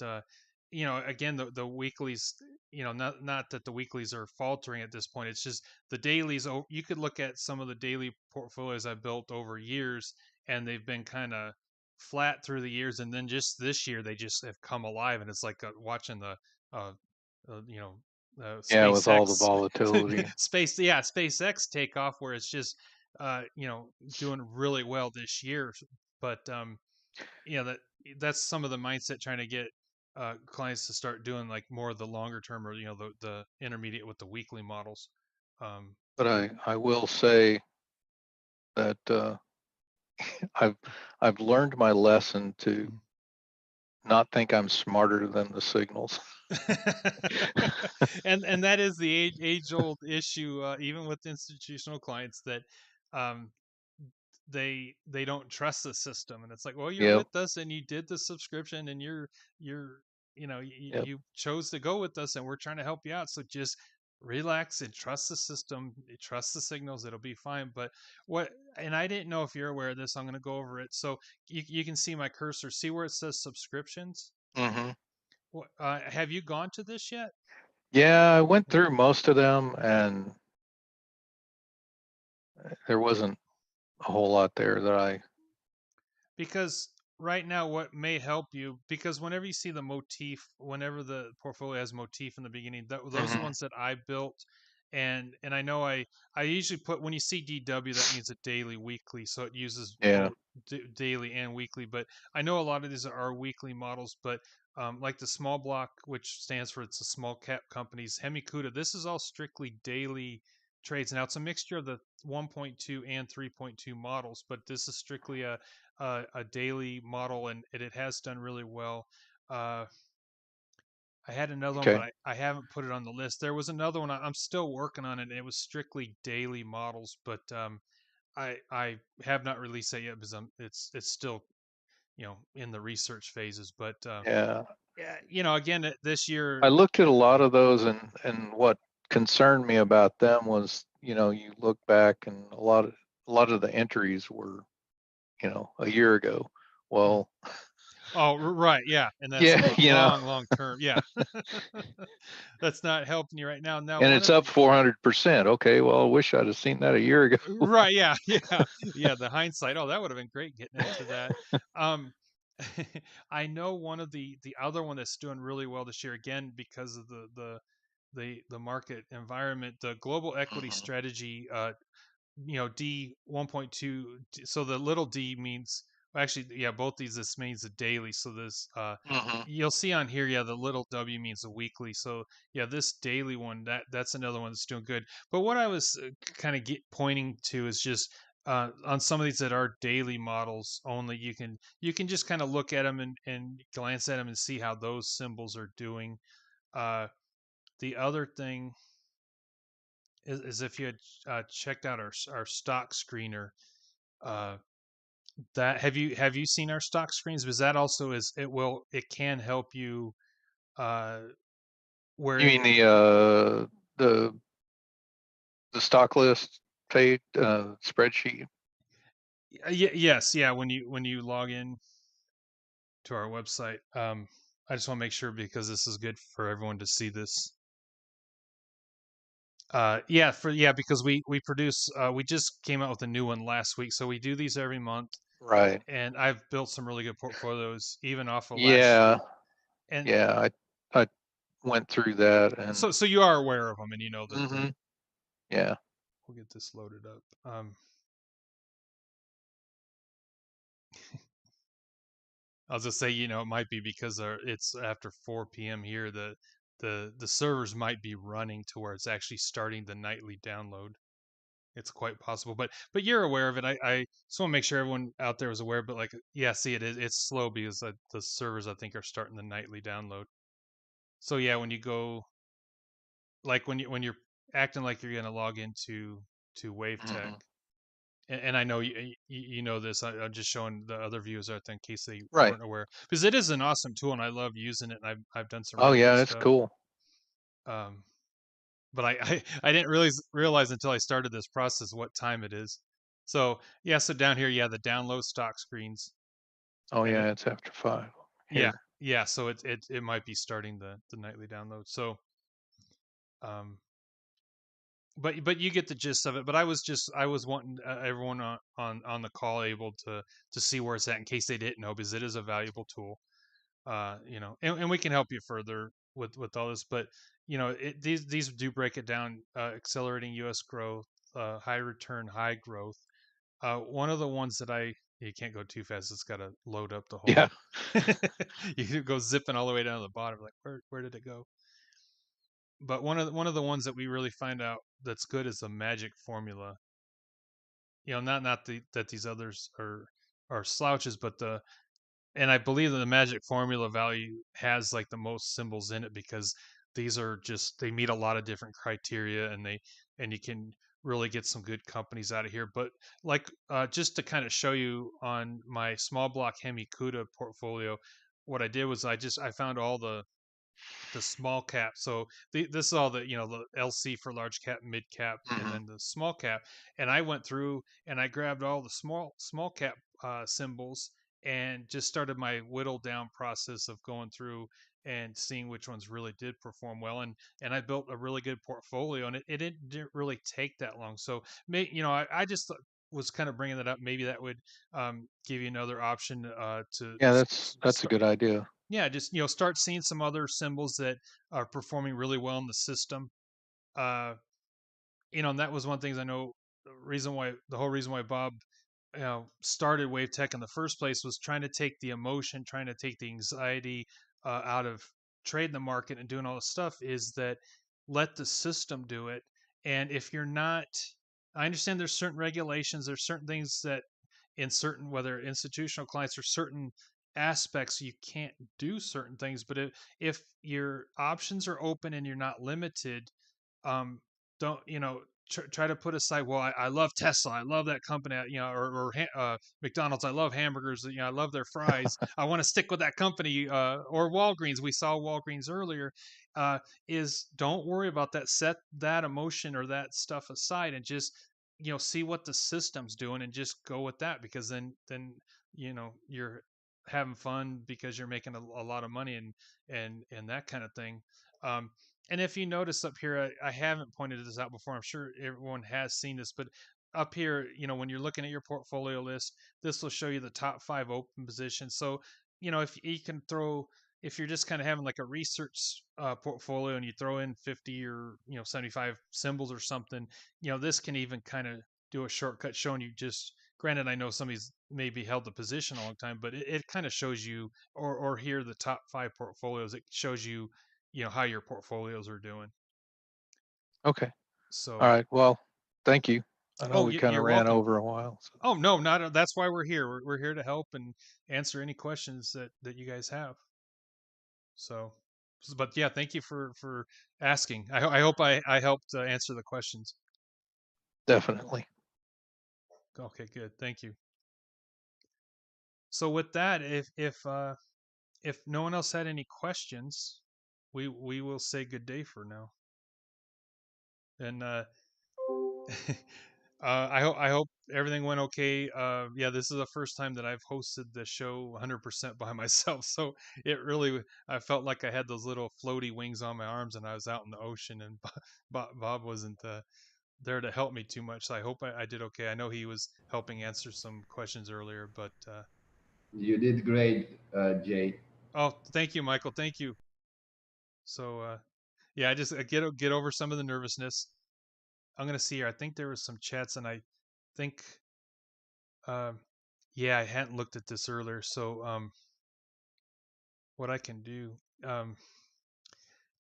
again, the weeklies, not that the weeklies are faltering at this point. It's just the dailies. You could look at some of the daily portfolios I built over years, and they've been kind of flat through the years. And then just this year, they just have come alive. And it's like watching the, uh, uh, you know, Yeah, with all the SpaceX volatility. SpaceX takeoff, where it's just doing really well this year. But that that's some of the mindset, trying to get clients to start doing like more of the longer term, or the intermediate with the weekly models. But I will say that I've I've learned my lesson to not think I'm smarter than the signals. And that is the age old issue, even with institutional clients, that um, they don't trust the system. And it's like, well, you're Yep, with us and you did the subscription, and you're yep. you chose to go with us, and we're trying to help you out. So just relax and trust the system, trust the signals, it'll be fine. But what, and I didn't know if you're aware of this, I'm going to go over it. So you can see my cursor, see where it says subscriptions. Hmm. Have you gone to this yet? Yeah, I went through most of them, and there wasn't a whole lot there that I. Because right now, what may help you, because whenever you see the motif, whenever the portfolio has motif in the beginning, those are Hmm. ones that I built. And I know I usually put, when you see DW, that means a daily, weekly, so it uses Yeah. both daily and weekly. But I know a lot of these are weekly models. But like the small block, which stands for, it's a small cap companies, Hemikuda, this is all strictly daily trades. Now it's a mixture of the 1.2 and 3.2 models, but this is strictly a daily model, and it has done really well. Uh, I had another one, but Okay. I haven't put it on the list. There was another one, I'm still working on it, and it was strictly daily models. But I have not released that yet, because it's still, in the research phases. But Yeah. yeah, again, this I year. looked at a lot of those, and what concerned me about them was, you look back and a lot of the entries were, a year ago. Well, Oh, right, yeah, and that's yeah, long term. Yeah, that's not helping you right now. Now, and one it's of up 400%. Okay, well, I wish I'd have seen that a year ago. Right, yeah, yeah. The hindsight. Oh, that would have been great getting into that. Um, I know one of the other one that's doing really well this year, again, because of the market environment, the global equity Hmm. strategy. D 1.2. So the little d means, well, actually, yeah, both these, this means a daily. So this, Hmm. you'll see on here, yeah, the little w means a weekly. So yeah, this daily one, that's another one that's doing good. But what I was kind of pointing to is just, on some of these that are daily models only, you can just kind of look at them, and glance at them and see how those symbols are doing. uh the other thing is if you had checked out our stock screener. uh that, have you seen our stock screens? Because that also is, it can help you, uh where You mean the the stock list page spreadsheet? yes, yeah, when you log in to our website. I just want to make sure, because this is good for everyone to see this. Because we produce, we just came out with a new one last week, so we do these every month. Right. And I've built some really good portfolios even off of last Yeah. year. And Yeah. I went through that, and so you are aware of them, and you know that hmm, they're. yeah. We'll get this loaded up. I'll just say, it might be because it's after 4 p.m. here. The servers might be running to where it's actually starting the nightly download. It's quite possible, but you're aware of it. I just want to make sure everyone out there is aware. But like, yeah, see, it's slow because the servers, I think, are starting the nightly download. So yeah, when you go, like when you're acting like you're gonna log into WaveTech, Hmm. and I know you know this. I'm just showing the other viewers out there in case they Right. weren't aware, because it is an awesome tool, and I love using it. And I've done some Oh really good yeah, it's stuff. cool. But I didn't realize until I started this process what time it is. So yeah, so down here, yeah, the download stock screens, Oh and yeah, it's after 5 yeah, here. yeah. So it might be starting the nightly download. So but you get the gist of it. But I was wanting everyone on the call able to see where it's at in case they didn't know, because it is a valuable tool. And we can help you further with all this. But these do break it down: accelerating U.S. growth, high return, high growth. One of the ones that you can't go too fast; it's got to load up the Yeah. whole. You could go zipping all the way down to the bottom. Like where did it go? But one of the ones that we really find out that's good is the magic formula. Not that these others are slouches, but and I believe that the magic formula value has like the most symbols in it, because these are just they meet a lot of different criteria, and you can really get some good companies out of here. But like just to kind of show you on my small block Hemi-Cuda portfolio, what I did was I found all the small cap. So this is all the LC for large cap, mid cap, and Hmm. then the small cap. And I went through and I grabbed all the small cap symbols and just started my whittle down process of going through and seeing which ones really did perform well. And I built a really good portfolio, and it didn't really take that long. So I just was kind of bringing that up. Maybe that would give you another option to Yeah, that's a good idea. yeah, just start seeing some other symbols that are performing really well in the system. uh and that was one thing I know the whole reason why Bob started WaveTech in the first place was trying to take the emotion, trying to take the anxiety out of trading the market and doing all this stuff, is that let the system do it. And if you're not, I understand there's certain regulations, there's certain things that in certain, whether institutional clients or certain aspects, you can't do certain things. But if your options are open and you're not limited, um, don't try to put aside, well, I love Tesla, I love that company, or McDonald's, I love hamburgers, I love their fries, I want to stick with that company, or Walgreens, we saw Walgreens earlier. Is don't worry about that, set that emotion or that stuff aside, and just see what the system's doing and just go with that, because then you're having fun because you're making a lot of money, and that kind of thing. um, and if you notice up here, I haven't pointed this out before. I'm sure everyone has seen this, but up here, when you're looking at your portfolio list, this will show you the top 5 open positions. So, if you can if you're just kind of having like a research portfolio and you throw in 50 or 75 symbols or something, this can even kind of do a shortcut showing you just. Granted, I know somebody's maybe held the position a long time, but it kind of shows you, or here the top 5 portfolios. It shows you how your portfolios are doing. Okay. All So, right. Well, thank you. I know oh, we kind of you're ran welcome. over a while. So. Oh no, not that's why we're here. We're here to help and answer any questions that you guys have. So, but yeah, thank you for asking. I hope I helped answer the questions. Definitely. Okay, good. Thank you. So with that, if no one else had any questions, we will say good day for now. And I hope everything went okay. Yeah, this is the first time that I've hosted the show 100% by myself, so I felt like I had those little floaty wings on my arms, and I was out in the ocean, and Bob wasn't there to help me too much. So I hope I did okay. I know he was helping answer some questions earlier, but You did great, Jay. oh, thank you, Michael. Thank you. So yeah, I just get over some of the nervousness. I'm gonna see here. I think there was some chats, and I think. Um, yeah, I hadn't looked at this earlier, so what I can do,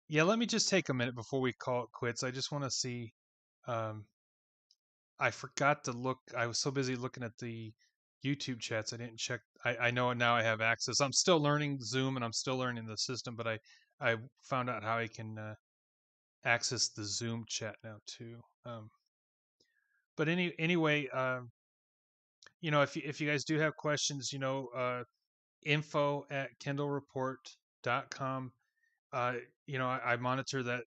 yeah, let me just take a minute before we call it quits. I just want to see. Um, I forgot to look. I was so busy looking at the YouTube chats, I didn't check. I know now I have access. I'm still learning Zoom and I'm still learning the system, but I found out how I can access the Zoom chat now too. But anyway, if you guys do have questions, info@kendallreport.com. I monitor that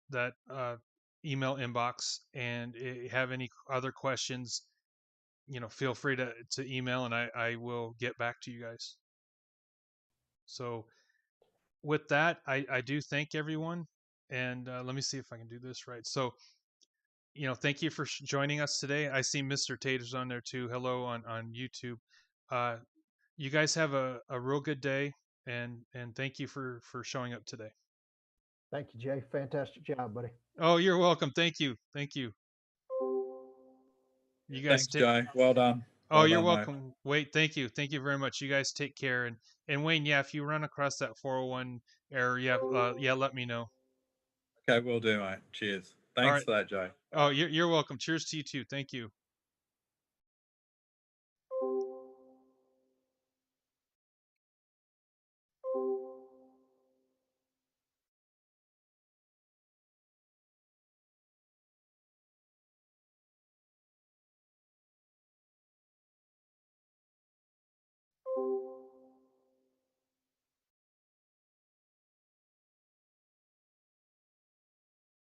email inbox, and if you have any other questions, feel free to email, and I will get back to you guys. So with that, I do thank everyone, and let me see if I can do this right. So, thank you for joining us today. I see Mr. Tater's on there too. Hello on YouTube. You guys have a real good day, and thank you for showing up today. Thank you, Jay. Fantastic job, buddy. Oh, you're welcome. Thank you. You guys Thanks, Jay. Well done. Oh, Well you're done, mate. welcome. Wait, thank you. Thank you very much. You guys take care. And Wayne, yeah, if you run across that 401 error, yeah, let me know. Okay, will do, mate. Cheers. All Thanks right. for that, Jay. Oh, you're welcome. Cheers to you too. Thank you.